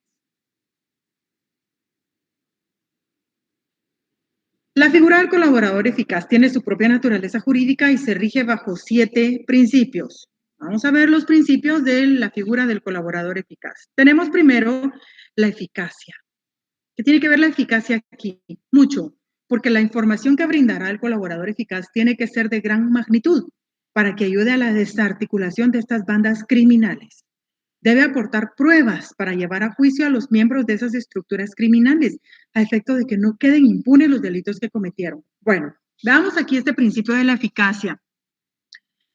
La figura del colaborador eficaz tiene su propia naturaleza jurídica y se rige bajo 7 principios. Vamos a ver los principios de la figura del colaborador eficaz. Tenemos primero la eficacia. ¿Qué tiene que ver la eficacia aquí? Mucho, porque la información que brindará el colaborador eficaz tiene que ser de gran magnitud para que ayude a la desarticulación de estas bandas criminales. Debe aportar pruebas para llevar a juicio a los miembros de esas estructuras criminales, a efecto de que no queden impunes los delitos que cometieron. Bueno, veamos aquí este principio de la eficacia.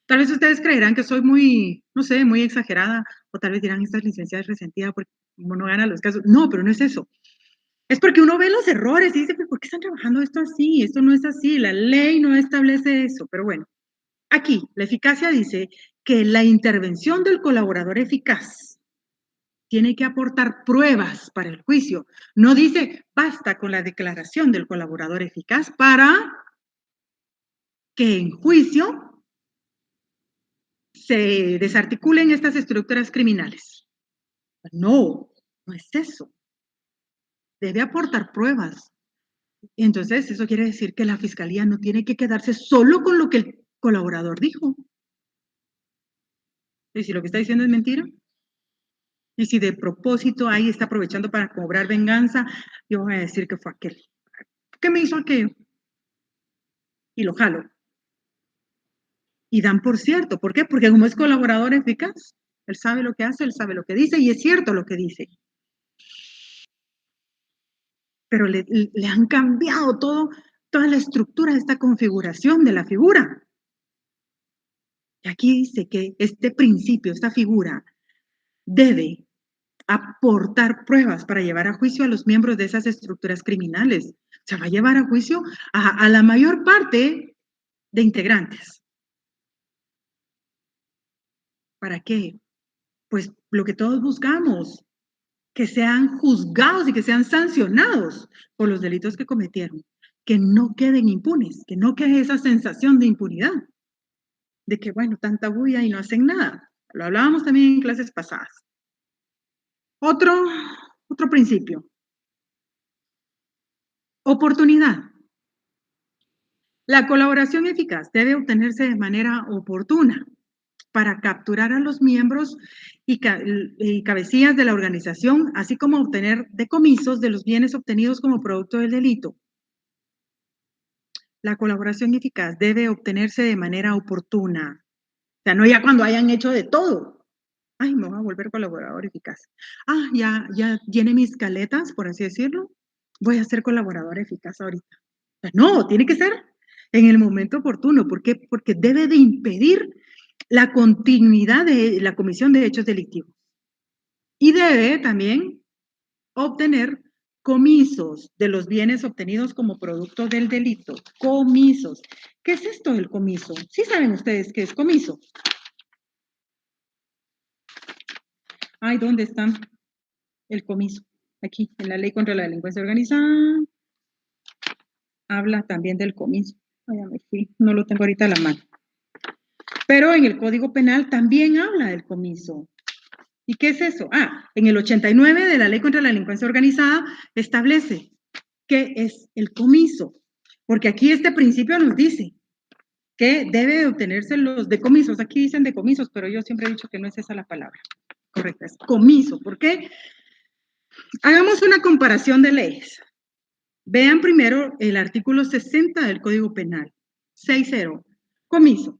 Tal vez ustedes creerán que soy muy, no sé, muy exagerada, o tal vez dirán, esta licenciada es resentida porque no gana los casos. No, pero no es eso. Es porque uno ve los errores y dice, ¿por qué están trabajando esto así? Esto no es así, la ley no establece eso. Pero bueno, aquí la eficacia dice que la intervención del colaborador eficaz tiene que aportar pruebas para el juicio. No dice, basta con la declaración del colaborador eficaz para que en juicio se desarticulen estas estructuras criminales. No, no es eso. Debe aportar pruebas. Entonces, eso quiere decir que la fiscalía no tiene que quedarse solo con lo que el colaborador dijo. Y si lo que está diciendo es mentira, y si de propósito ahí está aprovechando para cobrar venganza, yo voy a decir que fue aquel. ¿Qué me hizo aquello? Y lo jalo. Y dan por cierto. ¿Por qué? Porque como es colaborador eficaz, él sabe lo que hace, él sabe lo que dice, y es cierto lo que dice. Pero le han cambiado toda la estructura de esta configuración de la figura. Y aquí dice que este principio, esta figura, debe aportar pruebas para llevar a juicio a los miembros de esas estructuras criminales. O sea, va a llevar a juicio a la mayor parte de integrantes. ¿Para qué? Pues lo que todos buscamos, que sean juzgados y que sean sancionados por los delitos que cometieron, que no queden impunes, que no quede esa sensación de impunidad, de que, bueno, tanta bulla y no hacen nada. Lo hablábamos también en clases pasadas. Otro principio. Oportunidad. La colaboración eficaz debe obtenerse de manera oportuna para capturar a los miembros y cabecillas de la organización, así como obtener decomisos de los bienes obtenidos como producto del delito. La colaboración eficaz debe obtenerse de manera oportuna. O sea, no ya cuando hayan hecho de todo. Ay, me voy a volver colaborador eficaz. Ah, ya llené mis caletas, por así decirlo. Voy a ser colaborador eficaz ahorita. No, tiene que ser en el momento oportuno. ¿Por qué? Porque debe de impedir la continuidad de la comisión de hechos delictivos. Y debe también obtener comisos de los bienes obtenidos como producto del delito. Comisos. ¿Qué es esto del comiso? ¿Sí saben ustedes qué es comiso? Ay, ¿dónde está el comiso? Aquí, en la Ley contra la Delincuencia Organizada. Habla también del comiso. Ay, ya me fui, no lo tengo ahorita a la mano. Pero en el Código Penal también habla del comiso. ¿Y qué es eso? Ah, en el 89 de la Ley contra la Delincuencia Organizada establece qué es el comiso. Porque aquí este principio nos dice que debe obtenerse los decomisos. Aquí dicen decomisos, pero yo siempre he dicho que no es esa la palabra correcta, es comiso. ¿Por qué? Hagamos una comparación de leyes. Vean primero el artículo 60 del Código Penal. 60. Comiso.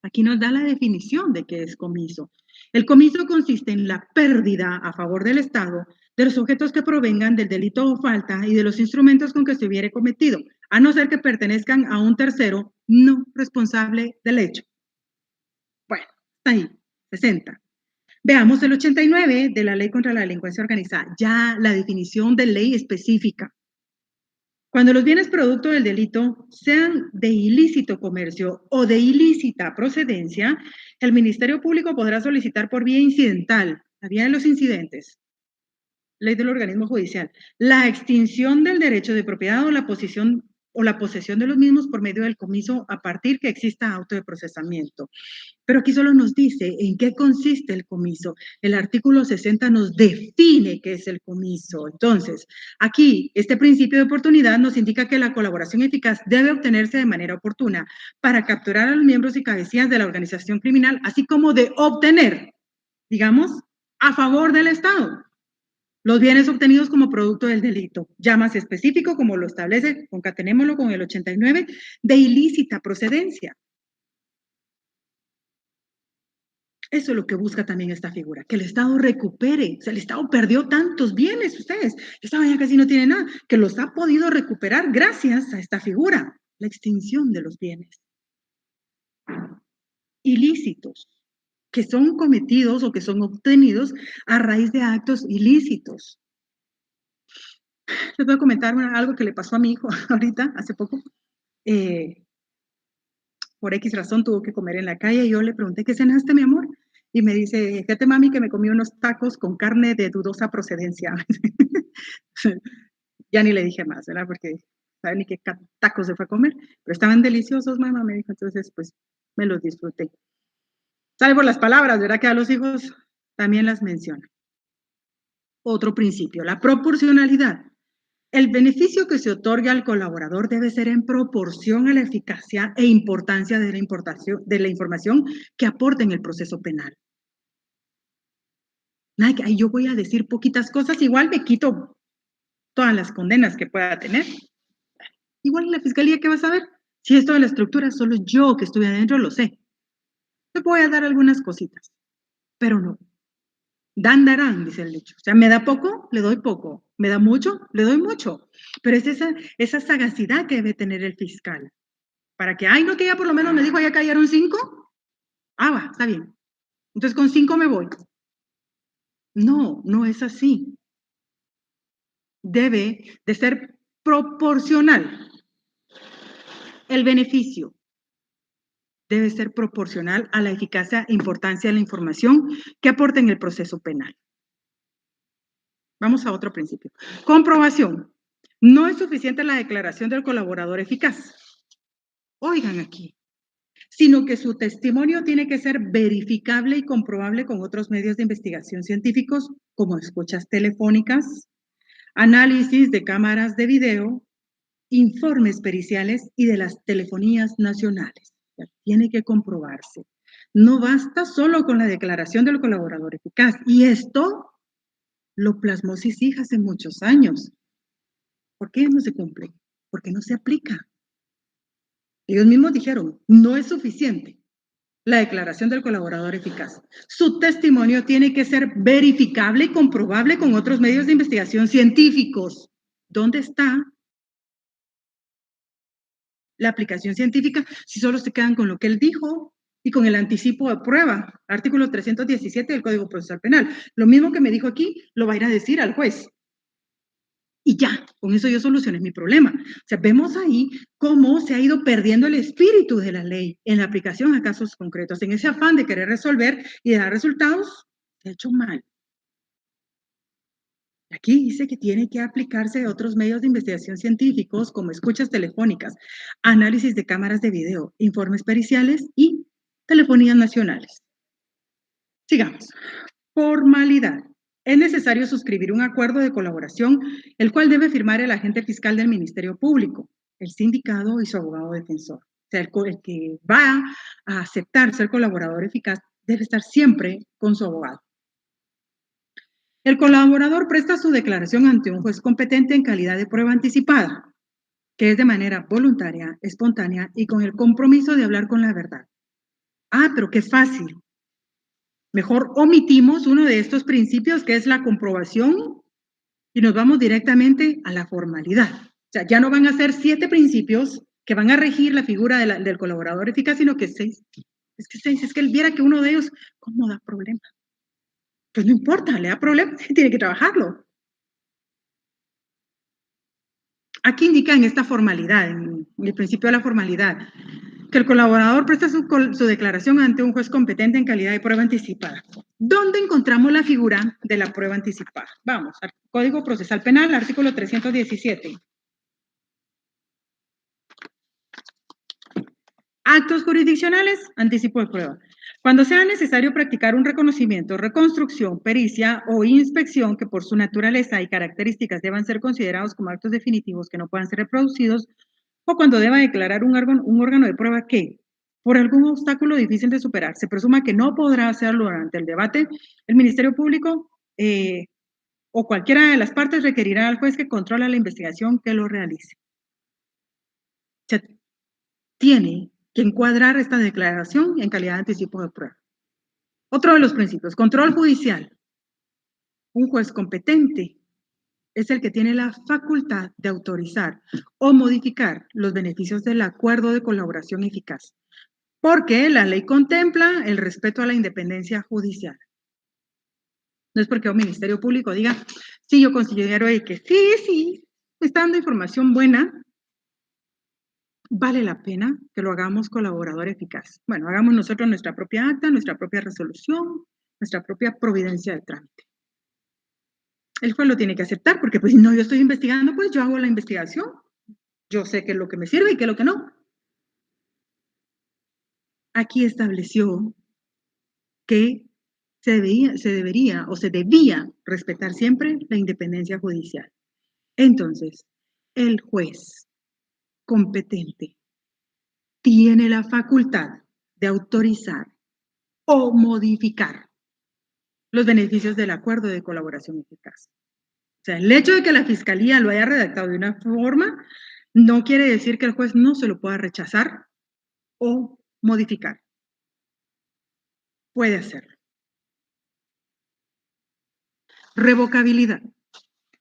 Aquí nos da la definición de qué es comiso. El comiso consiste en la pérdida a favor del Estado de los objetos que provengan del delito o falta y de los instrumentos con que se hubiere cometido, a no ser que pertenezcan a un tercero no responsable del hecho. Bueno, está ahí, 60. Veamos el 89 de la Ley contra la Delincuencia Organizada, ya la definición de ley específica. Cuando los bienes producto del delito sean de ilícito comercio o de ilícita procedencia, el Ministerio Público podrá solicitar por vía incidental, la vía de los incidentes, ley del organismo judicial, la extinción del derecho de propiedad o la posesión de los mismos por medio del comiso a partir que exista auto de procesamiento. Pero aquí solo nos dice en qué consiste el comiso. El artículo 60 nos define qué es el comiso. Entonces, aquí, este principio de oportunidad nos indica que la colaboración eficaz debe obtenerse de manera oportuna para capturar a los miembros y cabecillas de la organización criminal, así como de obtener, digamos, a favor del Estado, los bienes obtenidos como producto del delito. Ya más específico, como lo establece, concatenémoslo con el 89, de ilícita procedencia. Eso es lo que busca también esta figura, que el Estado recupere. O sea, el Estado perdió tantos bienes, ustedes. El Estado ya casi no tiene nada, que los ha podido recuperar gracias a esta figura, la extinción de los bienes ilícitos, que son cometidos o que son obtenidos a raíz de actos ilícitos. Les voy a comentar algo que le pasó a mi hijo ahorita, hace poco. Por X razón tuvo que comer en la calle y yo le pregunté, ¿qué cenaste, mi amor? Y me dice, fíjate, mami, que me comí unos tacos con carne de dudosa procedencia. Ya ni le dije más, ¿verdad? Porque sabe ni qué tacos se fue a comer, pero estaban deliciosos, mamá, me dijo, entonces pues me los disfruté. Salvo las palabras, ¿verdad? Que a los hijos también las menciona. Otro principio, la proporcionalidad. El beneficio que se otorga al colaborador debe ser en proporción a la eficacia e importancia de la información que aporta en el proceso penal. Ay, yo voy a decir poquitas cosas, igual me quito todas las condenas que pueda tener. Igual la fiscalía, ¿qué va a saber? Si esto de la estructura, solo yo que estuve adentro lo sé. Te voy a dar algunas cositas, pero no. Dan, darán, dice el dicho. O sea, me da poco, le doy poco. Me da mucho, le doy mucho. Pero es esa sagacidad que debe tener el fiscal. Para que, ay, no, que ya por lo menos me dijo, ya cayeron 5. Ah, va, está bien. Entonces con 5 me voy. No, no es así. Debe de ser proporcional. El beneficio debe ser proporcional a la eficacia e importancia de la información que aporta en el proceso penal. Vamos a otro principio. Comprobación. No es suficiente la declaración del colaborador eficaz. Oigan aquí. Sino que su testimonio tiene que ser verificable y comprobable con otros medios de investigación científicos, como escuchas telefónicas, análisis de cámaras de video, informes periciales y de las telefonías nacionales. Ya tiene que comprobarse. No basta solo con la declaración del colaborador eficaz. Y esto lo plasmó CICIG hace muchos años. ¿Por qué no se cumple? Porque no se aplica. Ellos mismos dijeron, no es suficiente la declaración del colaborador eficaz. Su testimonio tiene que ser verificable y comprobable con otros medios de investigación científicos. ¿Dónde está la aplicación científica si solo se quedan con lo que él dijo y con el anticipo de prueba? Artículo 317 del Código Procesal Penal. Lo mismo que me dijo aquí, lo va a ir a decir al juez. Y ya, con eso yo solucioné mi problema. O sea, vemos ahí cómo se ha ido perdiendo el espíritu de la ley en la aplicación a casos concretos. En ese afán de querer resolver y de dar resultados, se ha hecho mal. Aquí dice que tiene que aplicarse a otros medios de investigación científicos como escuchas telefónicas, análisis de cámaras de video, informes periciales y telefonías nacionales. Sigamos. Formalidad. Es necesario suscribir un acuerdo de colaboración, el cual debe firmar el agente fiscal del Ministerio Público, el sindicado y su abogado defensor. O sea, el que va a aceptar ser colaborador eficaz debe estar siempre con su abogado. El colaborador presta su declaración ante un juez competente en calidad de prueba anticipada, que es de manera voluntaria, espontánea y con el compromiso de hablar con la verdad. Ah, pero qué fácil. Mejor omitimos uno de estos principios, que es la comprobación, y nos vamos directamente a la formalidad. O sea, ya no van a ser 7 principios que van a regir la figura del colaborador eficaz, sino que 6. Es que él viera que uno de ellos, ¿cómo da problema? Pues no importa, le da problema, tiene que trabajarlo. Aquí indica en esta formalidad, en el principio de la formalidad, que el colaborador presta su declaración ante un juez competente en calidad de prueba anticipada. ¿Dónde encontramos la figura de la prueba anticipada? Vamos al Código Procesal Penal, artículo 317. Actos jurisdiccionales, anticipo de prueba. Cuando sea necesario practicar un reconocimiento, reconstrucción, pericia o inspección que por su naturaleza y características deban ser considerados como actos definitivos que no puedan ser reproducidos, o cuando deba declarar un órgano de prueba que, por algún obstáculo difícil de superar, se presuma que no podrá hacerlo durante el debate, el Ministerio Público o cualquiera de las partes requerirá al juez que controla la investigación que lo realice. Se tiene que encuadrar esta declaración en calidad de anticipo de prueba. Otro de los principios, control judicial. Un juez competente es el que tiene la facultad de autorizar o modificar los beneficios del acuerdo de colaboración eficaz, porque la ley contempla el respeto a la independencia judicial. No es porque un ministerio público diga, sí, yo considero que sí, está dando información buena, vale la pena que lo hagamos colaborador eficaz. Bueno, hagamos nosotros nuestra propia acta, nuestra propia resolución, nuestra propia providencia de trámite. El juez lo tiene que aceptar porque pues si no yo estoy investigando, pues yo hago la investigación. Yo sé qué es lo que me sirve y qué es lo que no. Aquí estableció que se debía respetar siempre la independencia judicial. Entonces, el juez competente tiene la facultad de autorizar o modificar los beneficios del acuerdo de colaboración eficaz. O sea, el hecho de que la fiscalía lo haya redactado de una forma no quiere decir que el juez no se lo pueda rechazar o modificar. Puede hacerlo. Revocabilidad.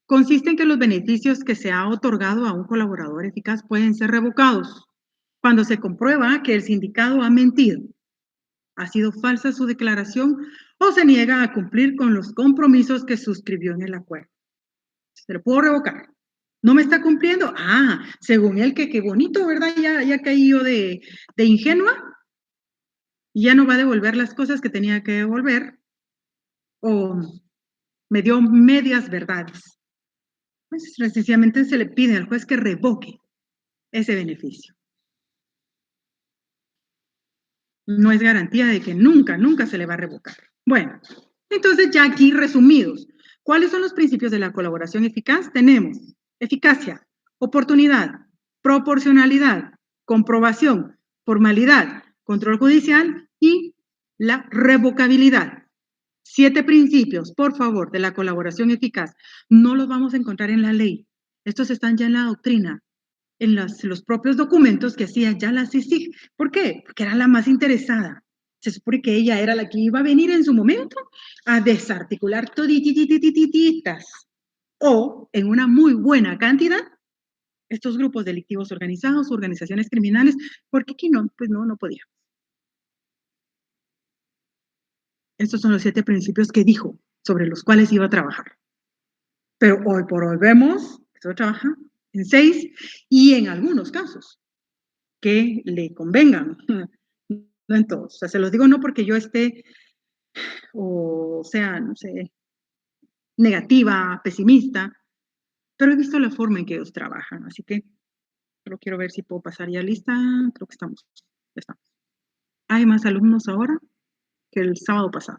Consiste en que los beneficios que se ha otorgado a un colaborador eficaz pueden ser revocados cuando se comprueba que el sindicado ha mentido, ha sido falsa su declaración o se niega a cumplir con los compromisos que suscribió en el acuerdo. Se lo puedo revocar. ¿No me está cumpliendo? Ah, según él, que qué bonito, ¿verdad? Ya caído de ingenua y ya no va a devolver las cosas que tenía que devolver o me dio medias verdades. Pues sencillamente se le pide al juez que revoque ese beneficio. No es garantía de que nunca se le va a revocar. Bueno, entonces ya aquí resumidos, ¿cuáles son los principios de la colaboración eficaz? Tenemos eficacia, oportunidad, proporcionalidad, comprobación, formalidad, control judicial y la revocabilidad. 7 principios, por favor, de la colaboración eficaz. No los vamos a encontrar en la ley. Estos están ya en la doctrina, en los propios documentos que hacía ya la CICIG. ¿Por qué? Porque era la más interesada. Se supone que ella era la que iba a venir en su momento a desarticular toditititititas o en una muy buena cantidad estos grupos delictivos organizados, organizaciones criminales, porque aquí no, pues no podía. Estos son los 7 principios que dijo, sobre los cuales iba a trabajar. Pero hoy por hoy vemos que se trabaja en 6 y en algunos casos que le convengan, no en todos. O sea, se los digo no porque yo esté, o sea, no sé, negativa, pesimista, pero he visto la forma en que ellos trabajan, así que solo quiero ver si puedo pasar ya lista. Creo que estamos. Hay más alumnos ahora que el sábado pasado.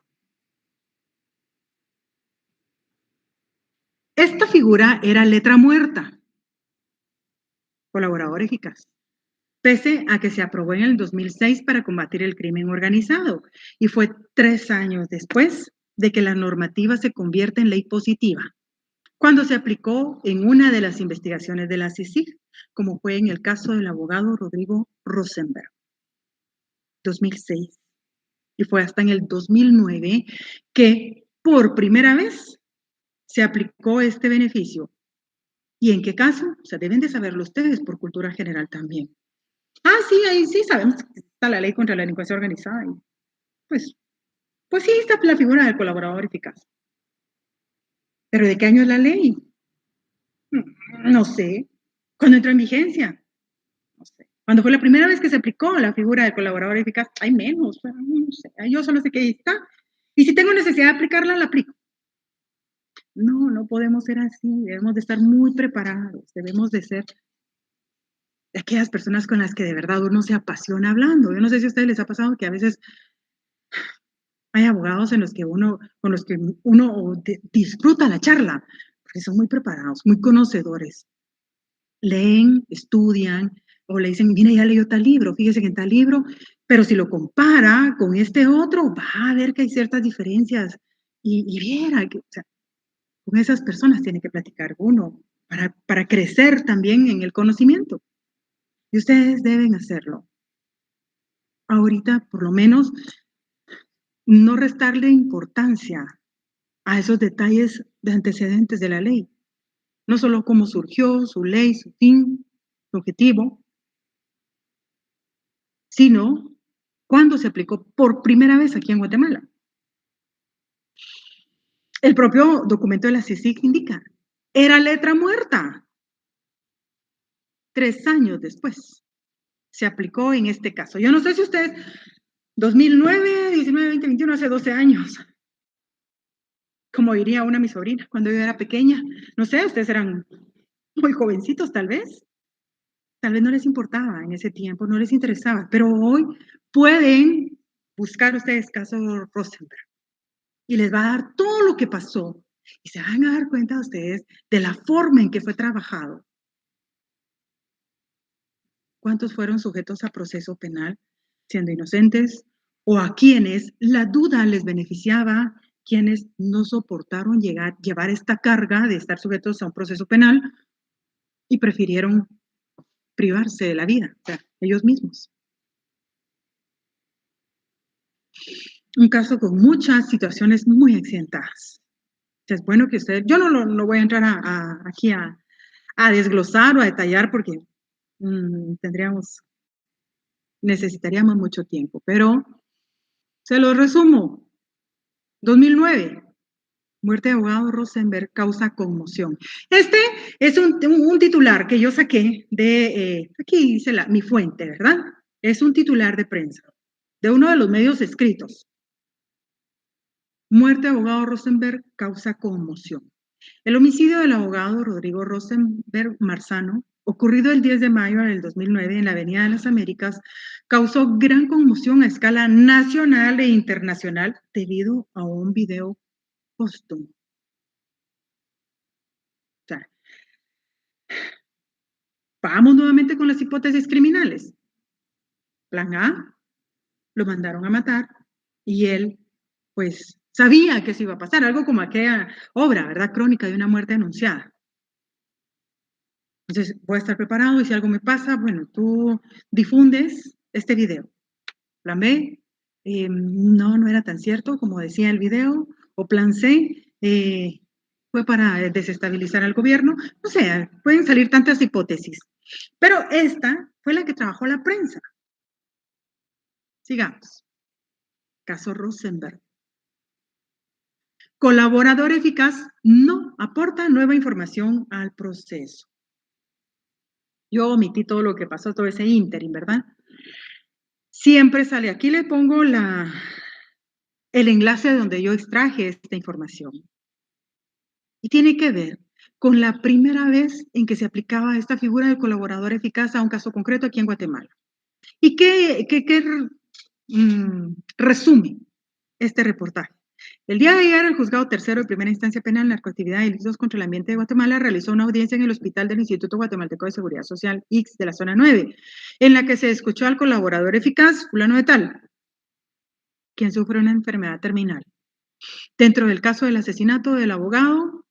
Esta figura era letra muerta, colaborador eficaz, pese a que se aprobó en el 2006 para combatir el crimen organizado y fue 3 años después de que la normativa se convierta en ley positiva cuando se aplicó en una de las investigaciones de la CICIG, como fue en el caso del abogado Rodrigo Rosenberg, 2006. Y fue hasta en el 2009 que por primera vez se aplicó este beneficio. ¿Y en qué caso? O sea, deben de saberlo ustedes por cultura general también. Ah, sí, ahí sí sabemos que está la ley contra la delincuencia organizada. Y pues sí, está la figura del colaborador eficaz. ¿Pero de qué año es la ley? No sé. ¿Cuándo entró en vigencia? No sé. Cuando fue la primera vez que se aplicó la figura del colaborador eficaz, hay menos, pero no sé. Yo solo sé que ahí está. Y si tengo necesidad de aplicarla, la aplico. No, no podemos ser así. Debemos de estar muy preparados. Debemos de ser de aquellas personas con las que de verdad uno se apasiona hablando. Yo no sé si a ustedes les ha pasado que a veces hay abogados con los que uno disfruta la charla, porque son muy preparados, muy conocedores. Leen, estudian, o le dicen, mira, ya leyó tal libro, fíjese que en tal libro, pero si lo compara con este otro, va a ver que hay ciertas diferencias. Y viera, o sea, con esas personas tiene que platicar uno para crecer también en el conocimiento. Y ustedes deben hacerlo. Ahorita, por lo menos, no restarle importancia a esos detalles de antecedentes de la ley. No solo cómo surgió, su ley, su fin, su objetivo, sino cuándo se aplicó por primera vez aquí en Guatemala. El propio documento de la CICIG indica, era letra muerta. 3 años después se aplicó en este caso. Yo no sé si ustedes, 2009, 19, 20, 21, hace 12 años, como diría mi sobrina, cuando yo era pequeña, no sé, ustedes eran muy jovencitos tal vez no les importaba en ese tiempo, no les interesaba, pero hoy pueden buscar ustedes caso Rosenberg y les va a dar todo lo que pasó y se van a dar cuenta ustedes de la forma en que fue trabajado. ¿Cuántos fueron sujetos a proceso penal siendo inocentes o a quienes la duda les beneficiaba, quienes no soportaron llevar esta carga de estar sujetos a un proceso penal y prefirieron privarse de la vida, o sea, ellos mismos? Un caso con muchas situaciones muy accidentadas. Es bueno que usted, yo no voy a entrar aquí a desglosar o a detallar porque necesitaríamos mucho tiempo, pero se lo resumo. 2009, muerte de abogado Rosenberg causa conmoción. Este es un titular que yo saqué de, aquí dice mi fuente, ¿verdad? Es un titular de prensa, de uno de los medios escritos. Muerte de abogado Rosenberg causa conmoción. El homicidio del abogado Rodrigo Rosenberg Marzano, ocurrido el 10 de mayo del 2009 en la Avenida de las Américas, causó gran conmoción a escala nacional e internacional debido a un video póstumo. O sea, vamos nuevamente con las hipótesis criminales. Plan A, lo mandaron a matar y él, pues, sabía que eso iba a pasar, algo como aquella obra, ¿verdad? Crónica de una muerte anunciada. Entonces, voy a estar preparado y si algo me pasa, bueno, tú difundes este video. Plan B, no era tan cierto como decía el video. O plan C, fue para desestabilizar al gobierno. O sea, pueden salir tantas hipótesis. Pero esta fue la que trabajó la prensa. Sigamos. Caso Rosenberg. Colaborador eficaz no aporta nueva información al proceso. Yo omití todo lo que pasó, todo ese ínterin, ¿verdad? Siempre sale, aquí le pongo el enlace donde yo extraje esta información. Y tiene que ver con la primera vez en que se aplicaba esta figura de colaborador eficaz a un caso concreto aquí en Guatemala. ¿Y qué resume este reportaje? El día de ayer, el Juzgado Tercero de Primera Instancia Penal, Narcoactividad y Delitos contra el Ambiente de Guatemala realizó una audiencia en el Hospital del Instituto Guatemalteco de Seguridad Social, IX, de la Zona 9, en la que se escuchó al colaborador eficaz, fulano de tal, quien sufre una enfermedad terminal. dentro del caso del asesinato del abogado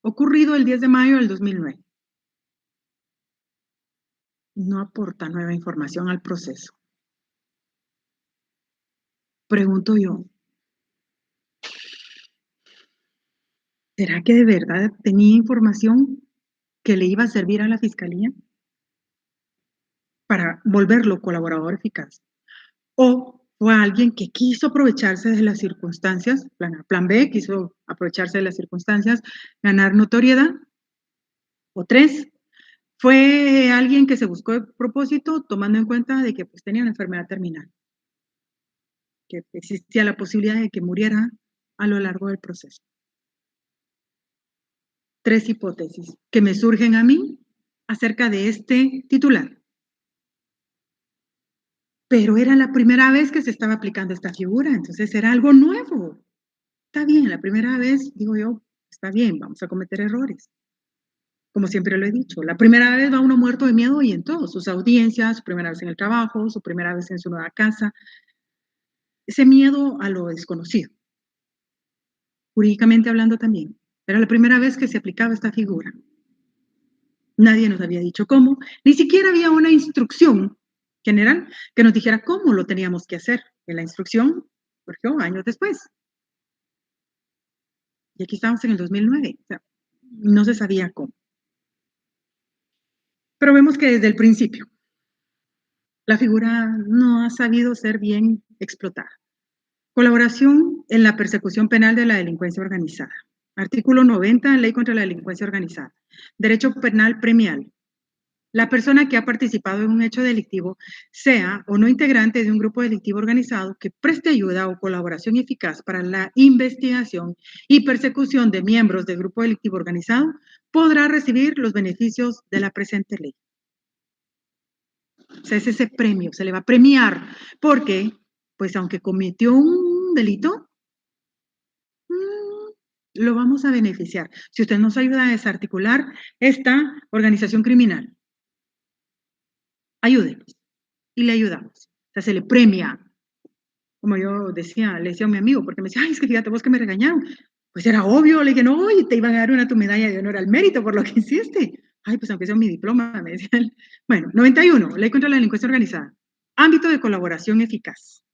ocurrido el 10 de mayo del 2009. No aporta nueva información al proceso. Pregunto yo, ¿será que de verdad tenía información que le iba a servir a la fiscalía para volverlo colaborador eficaz? ¿O fue alguien que quiso aprovecharse de las circunstancias, plan A, plan B, quiso aprovecharse de las circunstancias, ganar notoriedad? O tres, fue alguien que se buscó de propósito tomando en cuenta de que pues, tenía una enfermedad terminal, que existía la posibilidad de que muriera a lo largo del proceso. Tres hipótesis que me surgen a mí acerca de este titular. Pero era la primera vez que se estaba aplicando esta figura, entonces era algo nuevo. Está bien, la primera vez, digo yo, está bien, vamos a cometer errores. Como siempre lo he dicho, la primera vez va uno muerto de miedo y en todo, sus audiencias, su primera vez en el trabajo, su primera vez en su nueva casa, ese miedo a lo desconocido, jurídicamente hablando también. Era la primera vez que se aplicaba esta figura. Nadie nos había dicho cómo, ni siquiera había una instrucción general que nos dijera cómo lo teníamos que hacer. En la instrucción surgió años después. Y aquí estamos en el 2009. O sea, no se sabía cómo. Pero vemos que desde el principio la figura no ha sabido ser bien explotada. Colaboración en la persecución penal de la delincuencia organizada. Artículo 90, Ley contra la delincuencia organizada. Derecho penal premial. La persona que ha participado en un hecho delictivo, sea o no integrante de un grupo delictivo organizado que preste ayuda o colaboración eficaz para la investigación y persecución de miembros del grupo delictivo organizado, podrá recibir los beneficios de la presente ley. O sea, es ese premio, se le va a premiar, porque, pues aunque cometió un delito, lo vamos a beneficiar. Si usted nos ayuda a desarticular esta organización criminal, ayúdenos y le ayudamos. O sea, se le premia. Como yo decía, le decía a mi amigo, porque me decía, ay, es que fíjate vos que me regañaron. Pues era obvio, le dije, no, y te iban a dar una tu medalla de honor al mérito por lo que hiciste. Ay, pues aunque sea mi diploma, me decía él. Bueno, 91, Ley contra la delincuencia organizada. Ámbito de colaboración eficaz.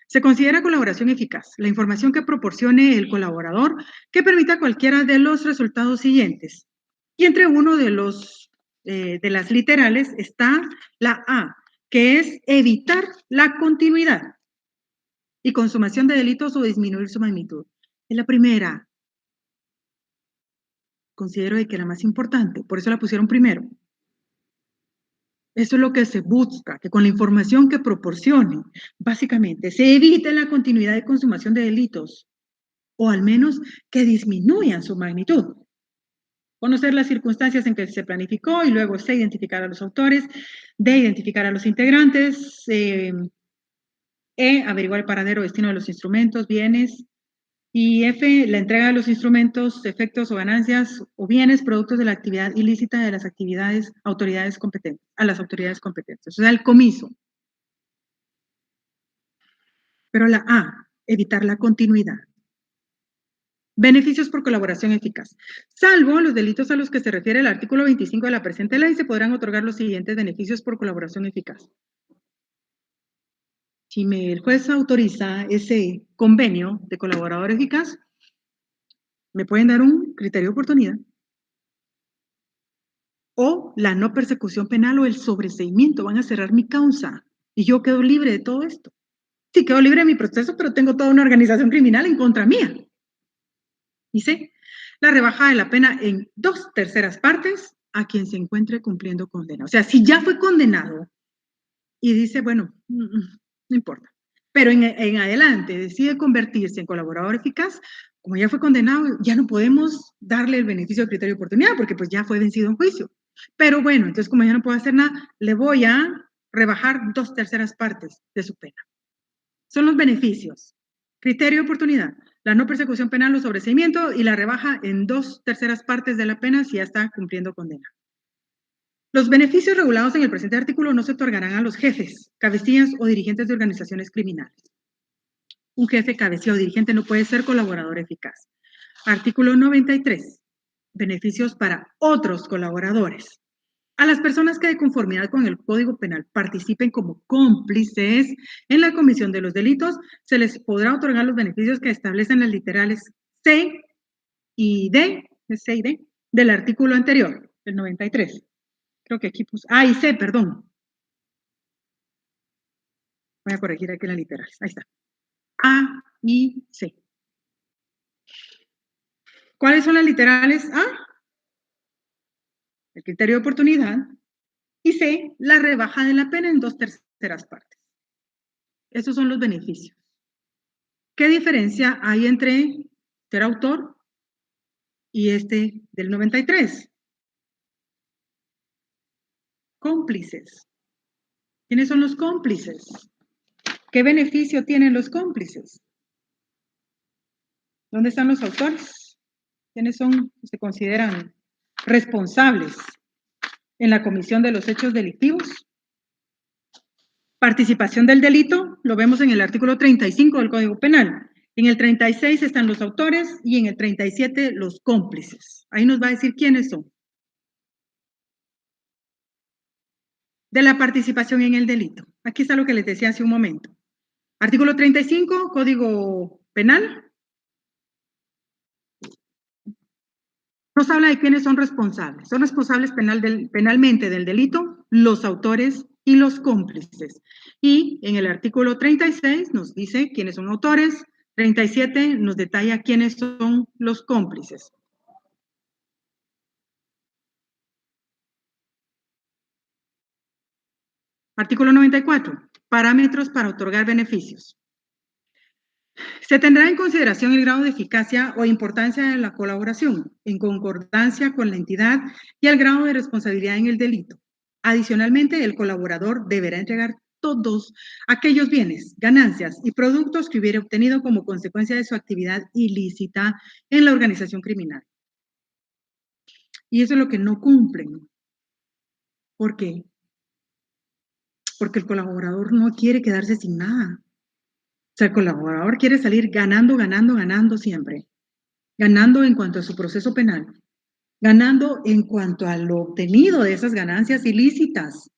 Se considera colaboración eficaz la información que proporcione el colaborador que permita cualquiera de los resultados siguientes. Y entre uno de las literales está la A, que es evitar la continuidad y consumación de delitos o disminuir su magnitud. Es la primera. Considero que la más importante, por eso la pusieron primero. Eso es lo que se busca, que con la información que proporcione, básicamente, se evite la continuidad de consumación de delitos, o al menos que disminuyan su magnitud. Conocer las circunstancias en que se planificó y luego C, identificar a los autores, D, identificar a los integrantes, E, averiguar el paradero o destino de los instrumentos, bienes, y F, la entrega de los instrumentos, efectos o ganancias o bienes productos de la actividad ilícita de las autoridades competentes, a las autoridades competentes, o sea, el comiso. Pero la A, evitar la continuidad. Beneficios por colaboración eficaz. Salvo los delitos a los que se refiere el artículo 25 de la presente ley, se podrán otorgar los siguientes beneficios por colaboración eficaz. Si el juez autoriza ese convenio de colaborador eficaz, me pueden dar un criterio de oportunidad o la no persecución penal o el sobreseimiento. Van a cerrar mi causa y yo quedo libre de todo esto. Sí, quedo libre de mi proceso, pero tengo toda una organización criminal en contra mía. Dice, la rebaja de la pena en 2/3 partes a quien se encuentre cumpliendo condena. O sea, si ya fue condenado y dice, bueno, no importa, pero en adelante decide convertirse en colaborador eficaz, como ya fue condenado, ya no podemos darle el beneficio de criterio de oportunidad porque pues ya fue vencido en juicio. Pero bueno, entonces como ya no puedo hacer nada, le voy a rebajar 2/3 partes de su pena. Son los beneficios. Criterio de oportunidad, la no persecución penal o sobreseimiento y la rebaja en 2/3 partes de la pena si ya está cumpliendo condena. Los beneficios regulados en el presente artículo no se otorgarán a los jefes, cabecillas o dirigentes de organizaciones criminales. Un jefe, cabecilla o dirigente no puede ser colaborador eficaz. Artículo 93. Beneficios para otros colaboradores. A las personas que de conformidad con el Código Penal participen como cómplices en la comisión de los delitos, se les podrá otorgar los beneficios que establecen las literales C y D, C y D, del artículo anterior, el 93. Creo que aquí puse, y C, perdón. Voy a corregir aquí las literales, ahí está. A y C. ¿Cuáles son las literales? A, el criterio de oportunidad, y C, la rebaja de la pena en 2/3 partes. Esos son los beneficios. ¿Qué diferencia hay entre ser autor y este del 93? Cómplices. ¿Quiénes son los cómplices? ¿Qué beneficio tienen los cómplices? ¿Dónde están los autores? ¿Quiénes son, se consideran responsables en la comisión de los hechos delictivos? Participación del delito, lo vemos en el artículo 35 del Código Penal. En el 36 están los autores y en el 37 los cómplices. Ahí nos va a decir quiénes son. De la participación en el delito. Aquí está lo que les decía hace un momento. Artículo 35, Código Penal. Nos habla de quiénes son responsables. Son responsables penalmente del delito los autores y los cómplices. Y en el artículo 36 nos dice quiénes son autores, 37 nos detalla quiénes son los cómplices. Artículo 94, parámetros para otorgar beneficios. Se tendrá en consideración el grado de eficacia o importancia de la colaboración, en concordancia con la entidad y el grado de responsabilidad en el delito. Adicionalmente, el colaborador deberá entregar todos aquellos bienes, ganancias y productos que hubiera obtenido como consecuencia de su actividad ilícita en la organización criminal. Y eso es lo que no cumplen. ¿Por qué? Porque el colaborador no quiere quedarse sin nada. O sea, el colaborador quiere salir ganando, ganando, ganando siempre. Ganando en cuanto a su proceso penal, ganando en cuanto a lo obtenido de esas ganancias ilícitas.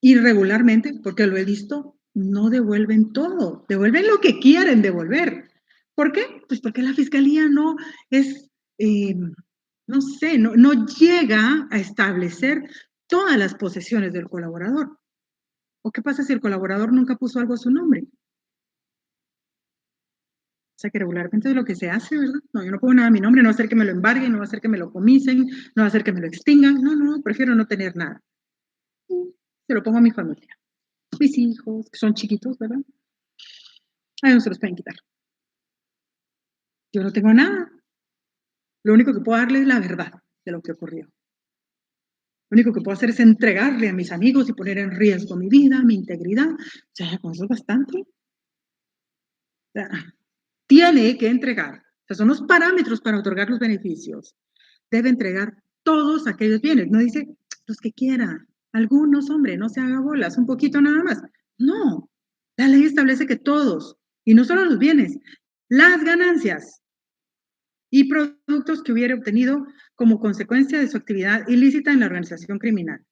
Irregularmente, porque lo he visto, no devuelven todo, devuelven lo que quieren devolver. ¿Por qué? Pues porque la fiscalía no es, no sé, no llega a establecer todas las posesiones del colaborador. ¿O qué pasa si el colaborador nunca puso algo a su nombre? O sea, que regularmente es lo que se hace, ¿verdad? No, yo no pongo nada a mi nombre, no va a hacer que me lo embarguen, no va a hacer que me lo comisen, no va a hacer que me lo extingan. No, prefiero no tener nada. Se lo pongo a mi familia. Mis hijos, que son chiquitos, ¿verdad? Ahí no se los pueden quitar. Yo no tengo nada. Lo único que puedo darle es la verdad de lo que ocurrió. Lo único que puedo hacer es entregarle a mis amigos y poner en riesgo mi vida, mi integridad. O sea, con eso es bastante. O sea, tiene que entregar. O sea, son los parámetros para otorgar los beneficios. Debe entregar todos aquellos bienes. No dice los que quiera. Algunos, hombre, no se haga bolas, un poquito nada más. No. La ley establece que todos, y no solo los bienes, las ganancias y productos que hubiera obtenido como consecuencia de su actividad ilícita en la organización criminal.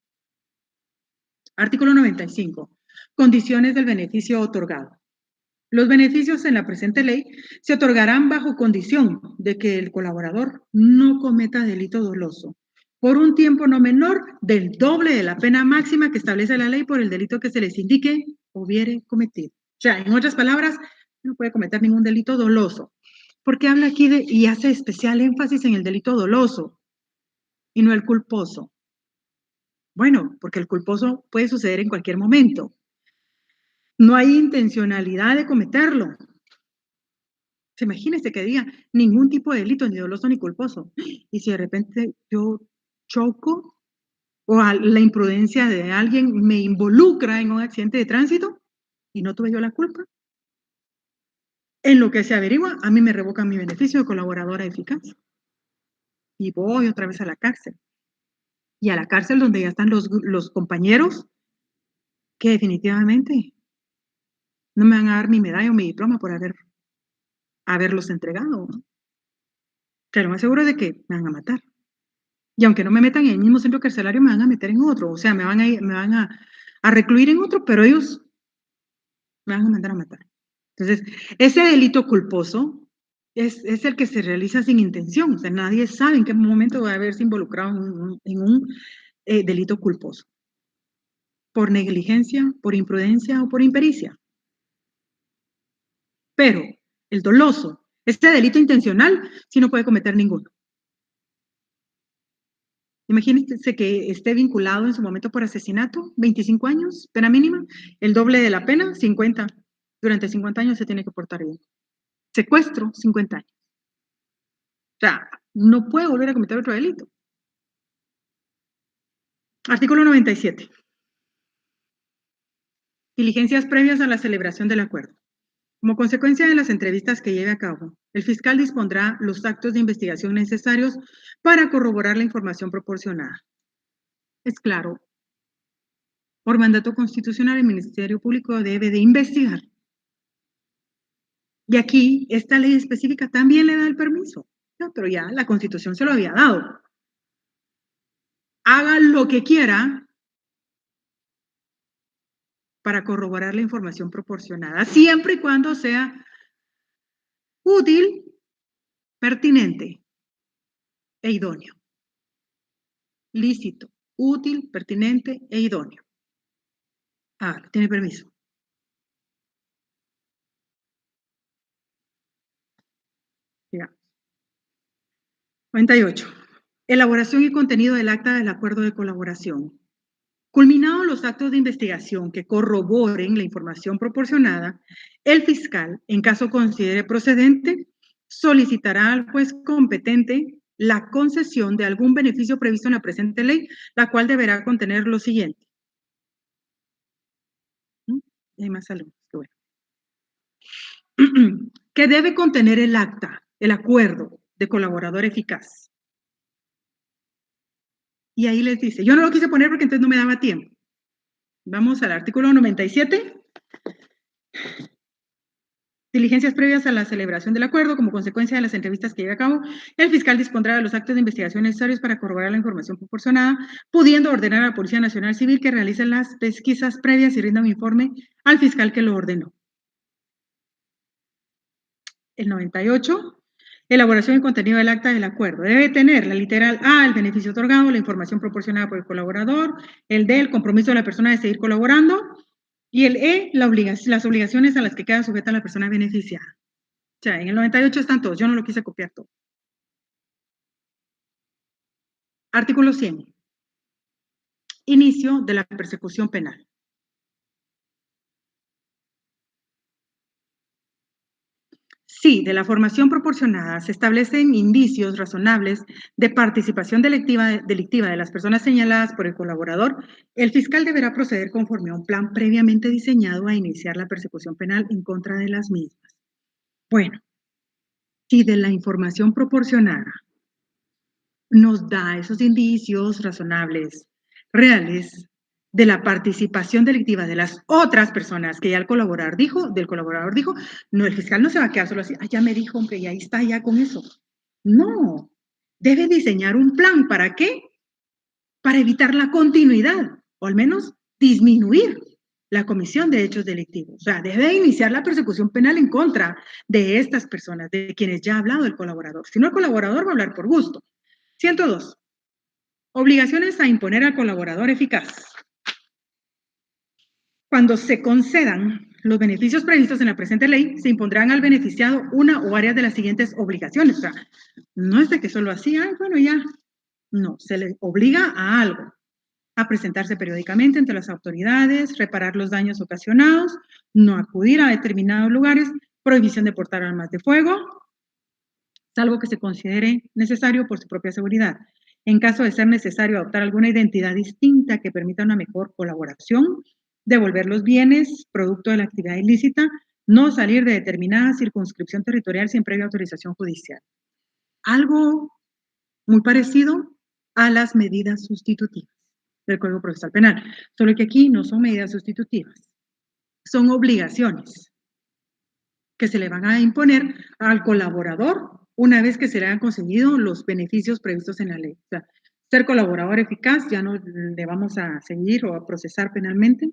Artículo 95. Condiciones del beneficio otorgado. Los beneficios en la presente ley se otorgarán bajo condición de que el colaborador no cometa delito doloso por un tiempo no menor del doble de la pena máxima que establece la ley por el delito que se les indique hubiere cometido. O sea, en otras palabras, no puede cometer ningún delito doloso. Porque habla aquí y hace especial énfasis en el delito doloso y no el culposo. Bueno, porque el culposo puede suceder en cualquier momento. No hay intencionalidad de cometerlo. Imagínese que diga ningún tipo de delito, ni doloso ni culposo. Y si de repente yo choco o la imprudencia de alguien me involucra en un accidente de tránsito y no tuve yo la culpa, en lo que se averigua, a mí me revocan mi beneficio de colaboradora eficaz. Y voy otra vez a la cárcel. Y a la cárcel donde ya están los compañeros que definitivamente No me van a dar mi medalla o mi diploma por haberlos entregado, ¿no? Que lo más seguro de que me van a matar. Y aunque no me metan en el mismo centro carcelario, me van a meter en otro. O sea, me van a recluir en otro, pero ellos me van a mandar a matar. Entonces, ese delito culposo es el que se realiza sin intención. O sea, nadie sabe en qué momento va a haberse involucrado en un delito culposo. Por negligencia, por imprudencia o por impericia. Pero el doloso, este delito intencional, sí no puede cometer ninguno. Imagínense que esté vinculado en su momento por asesinato, 25 años, pena mínima, el doble de la pena, 50. Durante 50 años se tiene que portar bien. Secuestro, 50 años. O sea, no puede volver a cometer otro delito. Artículo 97. Diligencias previas a la celebración del acuerdo. Como consecuencia de las entrevistas que lleve a cabo, el fiscal dispondrá los actos de investigación necesarios para corroborar la información proporcionada. Es claro, por mandato constitucional, el Ministerio Público debe de investigar. Y aquí, esta ley específica también le da el permiso, ¿no? Pero ya la Constitución se lo había dado. Haga lo que quiera para corroborar la información proporcionada, siempre y cuando sea útil, pertinente e idóneo. Lícito, útil, pertinente e idóneo. Tiene permiso. Digamos. 98. Elaboración y contenido del acta del acuerdo de colaboración. Culminados los actos de investigación que corroboren la información proporcionada, el fiscal, en caso considere procedente, solicitará al juez competente la concesión de algún beneficio previsto en la presente ley, la cual deberá contener lo siguiente. Hay más alumnos, qué bueno. Que debe contener el acta, el acuerdo de colaborador eficaz. Y ahí les dice, yo no lo quise poner porque entonces no me daba tiempo. Vamos al artículo 97. Diligencias previas a la celebración del acuerdo, como consecuencia de las entrevistas que lleve a cabo, el fiscal dispondrá de los actos de investigación necesarios para corroborar la información proporcionada, pudiendo ordenar a la Policía Nacional Civil que realice las pesquisas previas y rinda un informe al fiscal que lo ordenó. El 98. Elaboración y contenido del acta del acuerdo. Debe tener la literal A, el beneficio otorgado, la información proporcionada por el colaborador, el D, el compromiso de la persona de seguir colaborando, y el E, las obligaciones a las que queda sujeta la persona beneficiada. O sea, en el 98 están todos, yo no lo quise copiar todo. Artículo 100. Inicio de la persecución penal. Si de la formación proporcionada se establecen indicios razonables de participación delictiva de las personas señaladas por el colaborador, el fiscal deberá proceder conforme a un plan previamente diseñado a iniciar la persecución penal en contra de las mismas. Bueno, si de la información proporcionada nos da esos indicios razonables, reales, de la participación delictiva de las otras personas que ya el colaborador dijo, no, el fiscal no se va a quedar solo así, ya me dijo, hombre, y ahí está, ya con eso. No, debe diseñar un plan, ¿para qué? Para evitar la continuidad, o al menos disminuir la comisión de hechos delictivos. O sea, debe iniciar la persecución penal en contra de estas personas, de quienes ya ha hablado el colaborador. Si no, el colaborador va a hablar por gusto. 102. Obligaciones a imponer al colaborador eficaz. Cuando se concedan los beneficios previstos en la presente ley, se impondrán al beneficiado una o varias de las siguientes obligaciones. O sea, no es de que solo así, bueno, ya. No, se le obliga a algo. A presentarse periódicamente ante las autoridades, reparar los daños ocasionados, no acudir a determinados lugares, prohibición de portar armas de fuego, salvo que se considere necesario por su propia seguridad. En caso de ser necesario adoptar alguna identidad distinta que permita una mejor colaboración, devolver los bienes producto de la actividad ilícita, no salir de determinada circunscripción territorial sin previa autorización judicial. Algo muy parecido a las medidas sustitutivas del Código Procesal Penal, solo que aquí no son medidas sustitutivas. son obligaciones que se le van a imponer al colaborador una vez que se le han conseguido los beneficios previstos en la ley. O sea, ser colaborador eficaz, ya no le vamos a seguir o a procesar penalmente,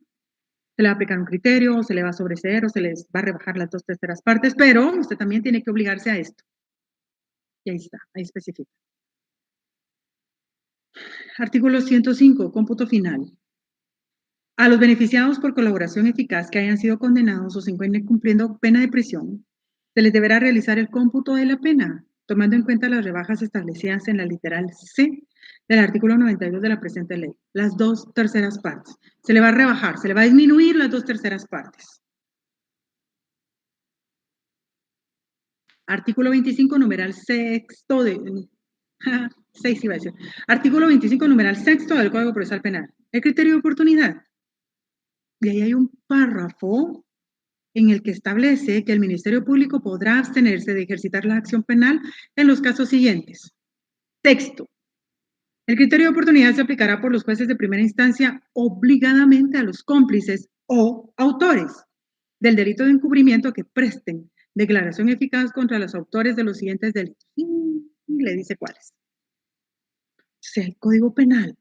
se le va a aplicar un criterio, o se le va a sobreseer o se les va a rebajar las 2/3 partes, pero usted también tiene que obligarse a esto. Y ahí está, ahí especifica. Artículo 105, cómputo final. A los beneficiados por colaboración eficaz que hayan sido condenados o se encuentren cumpliendo pena de prisión, se les deberá realizar el cómputo de la pena, tomando en cuenta las rebajas establecidas en la literal C del artículo 92 de la presente ley, las 2/3 partes. Se le va a rebajar, se le va a disminuir las 2/3 partes. Artículo 25, numeral sexto de... 6 iba a decir. Artículo 25, numeral sexto del Código Procesal Penal. El criterio de oportunidad. Y ahí hay un párrafo en el que establece que el Ministerio Público podrá abstenerse de ejercitar la acción penal en los casos siguientes. Texto. El criterio de oportunidad se aplicará por los jueces de primera instancia obligadamente a los cómplices o autores del delito de encubrimiento que presten declaración eficaz contra los autores de los siguientes delitos. Y le dice cuáles. O sea, el Código Penal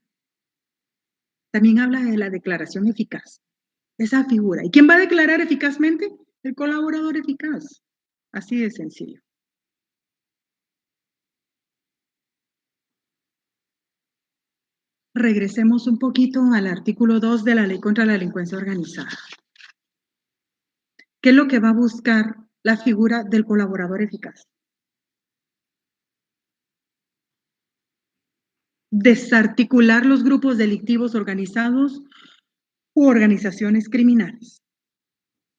también habla de la declaración eficaz, esa figura. ¿Y quién va a declarar eficazmente? El colaborador eficaz. Así de sencillo. Regresemos un poquito al artículo 2 de la Ley contra la Delincuencia Organizada. ¿Qué es lo que va a buscar la figura del colaborador eficaz? Desarticular los grupos delictivos organizados u organizaciones criminales.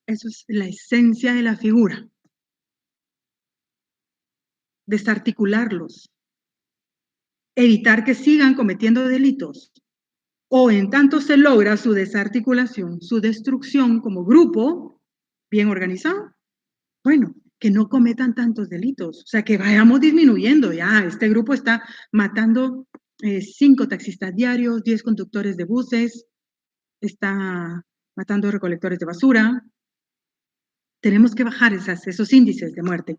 Eso es la esencia de la figura. Desarticularlos. Evitar que sigan cometiendo delitos. O en tanto se logra su desarticulación, su destrucción como grupo bien organizado, bueno, que no cometan tantos delitos, o sea, que vayamos disminuyendo, ya, este grupo está matando 5 taxistas diarios, 10 conductores de buses, está matando recolectores de basura. Tenemos que bajar esos índices de muerte.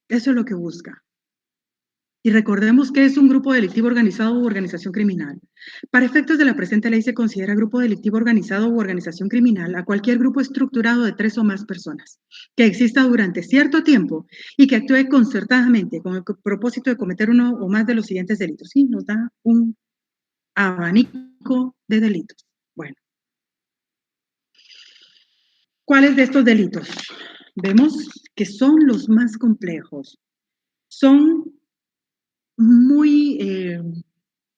Eso es lo que busca. Y recordemos que es un grupo delictivo organizado u organización criminal. Para efectos de la presente ley se considera grupo delictivo organizado u organización criminal a cualquier grupo estructurado de 3 o más personas, que exista durante cierto tiempo y que actúe concertadamente con el propósito de cometer uno o más de los siguientes delitos. Sí, nos da un abanico de delitos. Bueno, ¿cuáles de estos delitos? Vemos que son los más complejos. Son muy,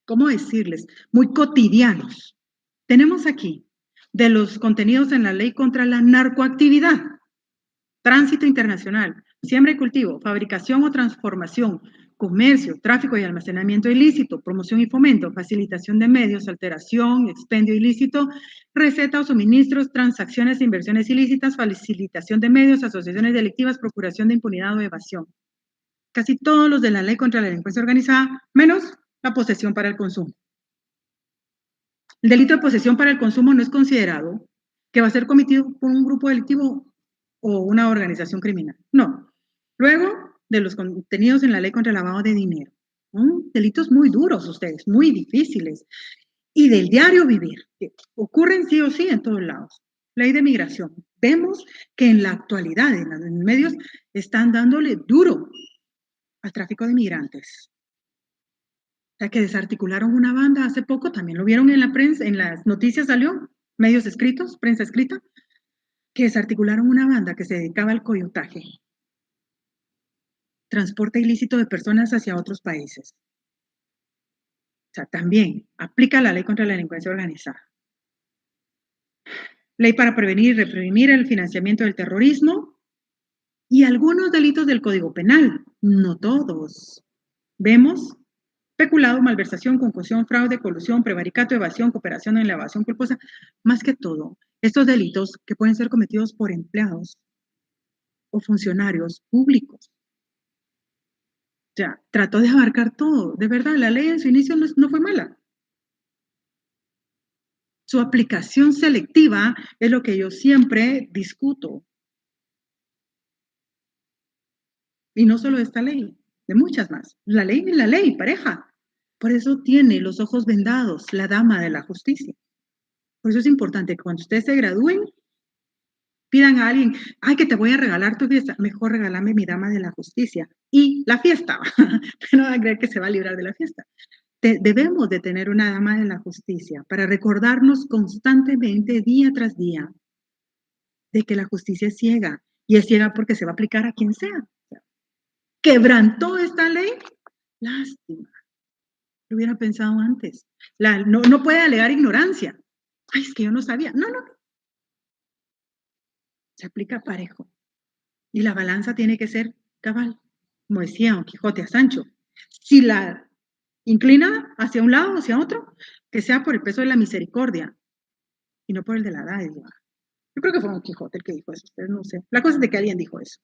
¿cómo decirles? Muy cotidianos. Tenemos aquí de los contenidos en la ley contra la narcoactividad, tránsito internacional, siembra y cultivo, fabricación o transformación, comercio, tráfico y almacenamiento ilícito, promoción y fomento, facilitación de medios, alteración, expendio ilícito, receta o suministros, transacciones e inversiones ilícitas, facilitación de medios, asociaciones delictivas, procuración de impunidad o evasión. Casi todos los de la ley contra la delincuencia organizada, menos la posesión para el consumo. El delito de posesión para el consumo no es considerado que va a ser cometido por un grupo delictivo o una organización criminal. No. Luego de los contenidos en la ley contra el lavado de dinero. Delitos muy duros ustedes, muy difíciles. Y del diario vivir, que ocurren sí o sí en todos lados. Ley de migración. Vemos que en la actualidad, en los medios, están dándole duro al tráfico de migrantes. O sea, que desarticularon una banda hace poco, también lo vieron en la prensa, en las noticias salió, medios escritos, prensa escrita, que desarticularon una banda que se dedicaba al coyotaje, transporte ilícito de personas hacia otros países. O sea, también aplica la ley contra la delincuencia organizada. Ley para prevenir y reprimir el financiamiento del terrorismo y algunos delitos del Código Penal, no todos. Vemos peculado, malversación, concusión, fraude, colusión, prevaricato, evasión, cooperación en la evasión culposa, más que todo, estos delitos que pueden ser cometidos por empleados o funcionarios públicos. O sea, trató de abarcar todo. De verdad, la ley en su inicio no fue mala. Su aplicación selectiva es lo que yo siempre discuto. Y no solo de esta ley, de muchas más. La ley es la ley, pareja. Por eso tiene los ojos vendados la dama de la justicia. Por eso es importante que cuando ustedes se gradúen, pidan a alguien, ay, que te voy a regalar tu fiesta. Mejor regálame mi dama de la justicia y la fiesta. No van a creer que se va a librar de la fiesta. Debemos de tener una dama de la justicia para recordarnos constantemente, día tras día, de que la justicia es ciega. Y es ciega porque se va a aplicar a quien sea. ¿Quebrantó esta ley? Lástima. Lo hubiera pensado antes. No puede alegar ignorancia. Ay, es que yo no sabía. No. Se aplica parejo. Y la balanza tiene que ser cabal. Como decía Don Quijote a Sancho. Si la inclina hacia un lado o hacia otro, que sea por el peso de la misericordia y no por el de la dádiva. Yo creo que fue Don Quijote el que dijo eso. Ustedes no sé. La cosa es de que alguien dijo eso.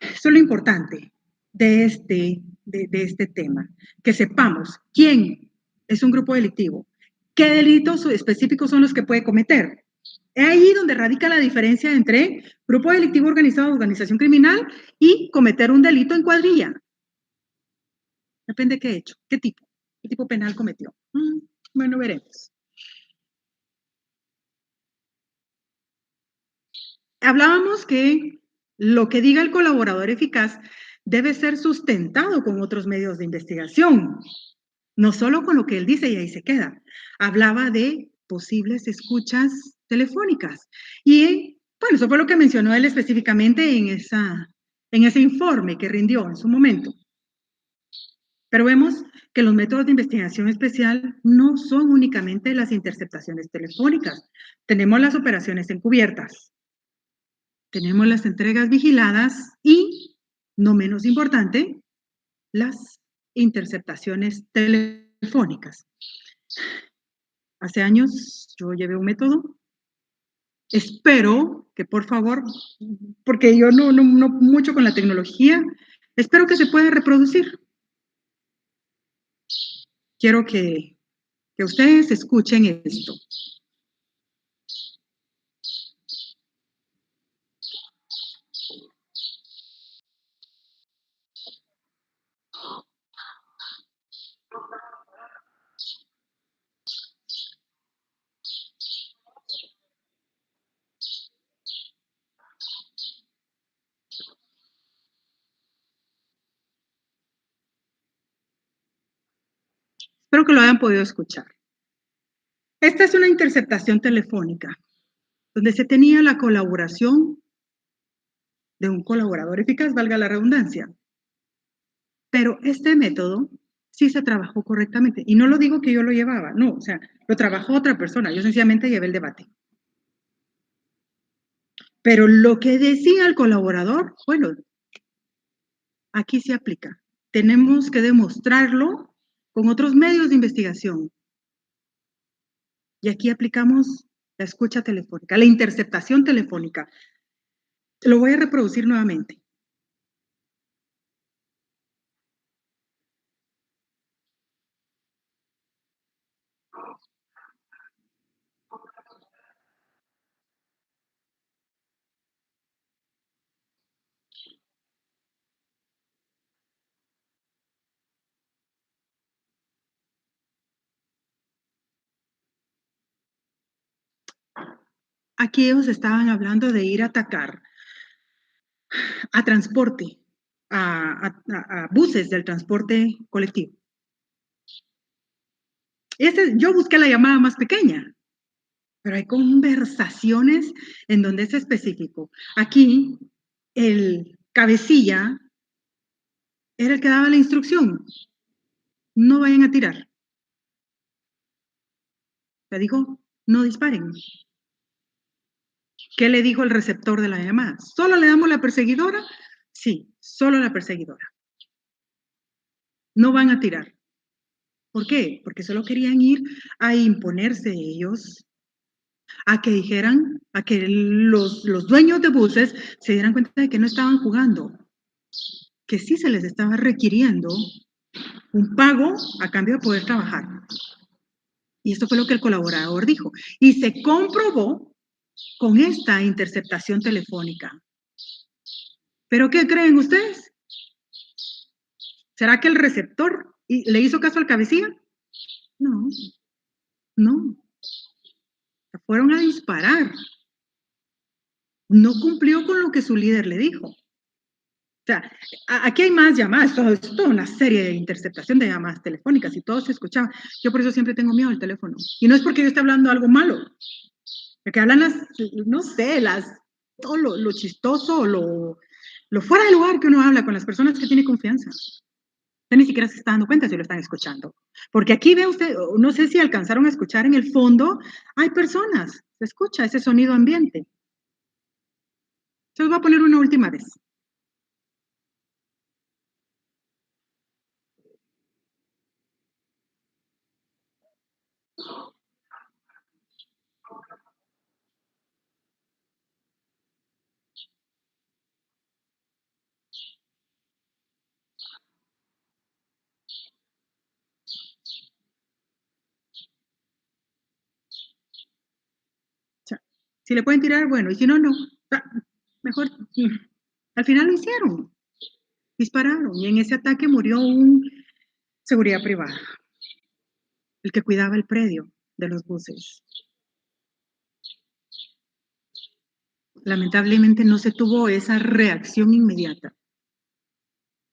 Eso es lo importante de este tema. Que sepamos quién es un grupo delictivo, qué delitos específicos son los que puede cometer. Es ahí donde radica la diferencia entre grupo delictivo organizado, organización criminal y cometer un delito en cuadrilla. Depende de qué hecho, qué tipo penal cometió. Bueno, veremos. Hablábamos que lo que diga el colaborador eficaz debe ser sustentado con otros medios de investigación, no solo con lo que él dice y ahí se queda. Hablaba de posibles escuchas telefónicas y bueno, eso fue lo que mencionó él específicamente en ese informe que rindió en su momento. Pero vemos que los métodos de investigación especial no son únicamente las interceptaciones telefónicas. Tenemos las operaciones encubiertas, tenemos las entregas vigiladas y, no menos importante, las interceptaciones telefónicas. Hace años yo llevé un método. Espero que por favor, porque yo no mucho con la tecnología, espero que se pueda reproducir. Quiero que ustedes escuchen esto. Espero que lo hayan podido escuchar. Esta es una interceptación telefónica, donde se tenía la colaboración de un colaborador eficaz, valga la redundancia. Pero este método sí se trabajó correctamente. Y no lo digo que yo lo llevaba, no, o sea, lo trabajó otra persona. Yo sencillamente llevé el debate. Pero lo que decía el colaborador, bueno, aquí se aplica. Tenemos que demostrarlo con otros medios de investigación. Y aquí aplicamos la escucha telefónica, la interceptación telefónica. Lo voy a reproducir nuevamente. Aquí ellos estaban hablando de ir a atacar a transporte, a buses del transporte colectivo. Yo busqué la llamada más pequeña, pero hay conversaciones en donde es específico. Aquí, el cabecilla era el que daba la instrucción. No vayan a tirar. Le dijo, no disparen. ¿Qué le dijo el receptor de la llamada? ¿Solo le damos la perseguidora? Sí, solo la perseguidora. No van a tirar. ¿Por qué? Porque solo querían ir a imponerse ellos, a que dijeran, a que los dueños de buses se dieran cuenta de que no estaban jugando, que sí se les estaba requiriendo un pago a cambio de poder trabajar. Y esto fue lo que el colaborador dijo. Y se comprobó con esta interceptación telefónica. ¿Pero qué creen ustedes? ¿Será que el receptor le hizo caso al cabecilla? No, no. Fueron a disparar. No cumplió con lo que su líder le dijo. O sea, aquí hay más llamadas, todo, es toda una serie de interceptación de llamadas telefónicas y todo se escuchaba. Yo por eso siempre tengo miedo al teléfono. Y no es porque yo esté hablando algo malo, porque hablan no sé, todo lo chistoso, lo fuera de lugar que uno habla con las personas que tiene confianza. Usted ni siquiera se está dando cuenta si lo están escuchando. Porque aquí ve usted, no sé si alcanzaron a escuchar en el fondo, hay personas, se escucha ese sonido ambiente. Se los voy a poner una última vez. Si le pueden tirar, bueno, y si no, no. Mejor, al final lo hicieron, dispararon, y en ese ataque murió un seguridad privada, el que cuidaba el predio de los buses. Lamentablemente no se tuvo esa reacción inmediata,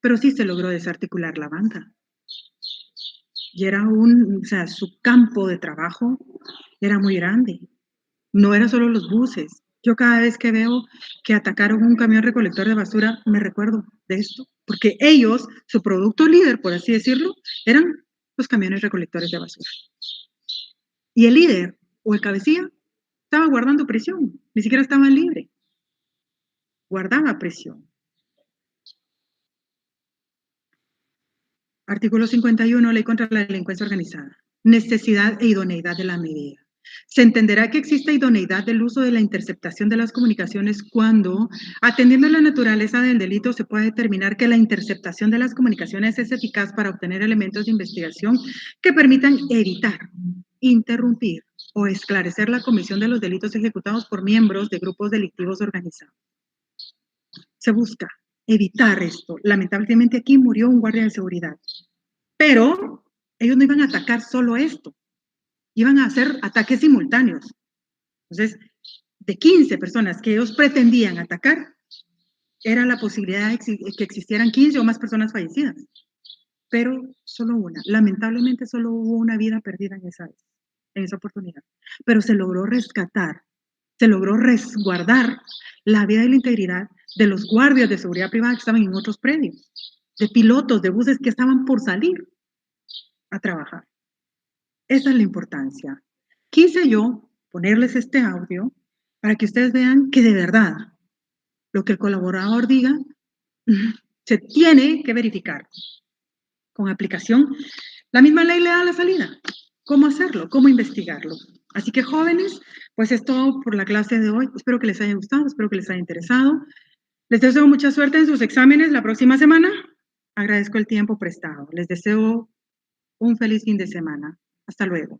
pero sí se logró desarticular la banda. Y era o sea, su campo de trabajo era muy grande. No era solo los buses. Yo cada vez que veo que atacaron un camión recolector de basura, me recuerdo de esto, porque ellos, su producto líder, por así decirlo, eran los camiones recolectores de basura. Y el líder o el cabecilla estaba guardando prisión, ni siquiera estaba libre, guardaba prisión. Artículo 51, Ley contra la Delincuencia Organizada. Necesidad e idoneidad de la medida. Se entenderá que existe idoneidad del uso de la interceptación de las comunicaciones cuando, atendiendo a la naturaleza del delito, se puede determinar que la interceptación de las comunicaciones es eficaz para obtener elementos de investigación que permitan evitar, interrumpir o esclarecer la comisión de los delitos ejecutados por miembros de grupos delictivos organizados. Se busca evitar esto. Lamentablemente aquí murió un guardia de seguridad, pero ellos no iban a atacar solo esto, iban a hacer ataques simultáneos. Entonces, de 15 personas que ellos pretendían atacar, era la posibilidad de que existieran 15 o más personas fallecidas, pero solo una. Lamentablemente solo hubo una vida perdida en esa oportunidad, pero se logró rescatar, se logró resguardar la vida y la integridad de los guardias de seguridad privada que estaban en otros predios, de pilotos de buses que estaban por salir a trabajar. Esa es la importancia. Quise yo ponerles este audio para que ustedes vean que de verdad lo que el colaborador diga se tiene que verificar con aplicación. La misma ley le da la salida. ¿Cómo hacerlo? ¿Cómo investigarlo? Así que jóvenes, pues es todo por la clase de hoy. Espero que les haya gustado, espero que les haya interesado. Les deseo mucha suerte en sus exámenes la próxima semana. Agradezco el tiempo prestado. Les deseo un feliz fin de semana. Hasta luego.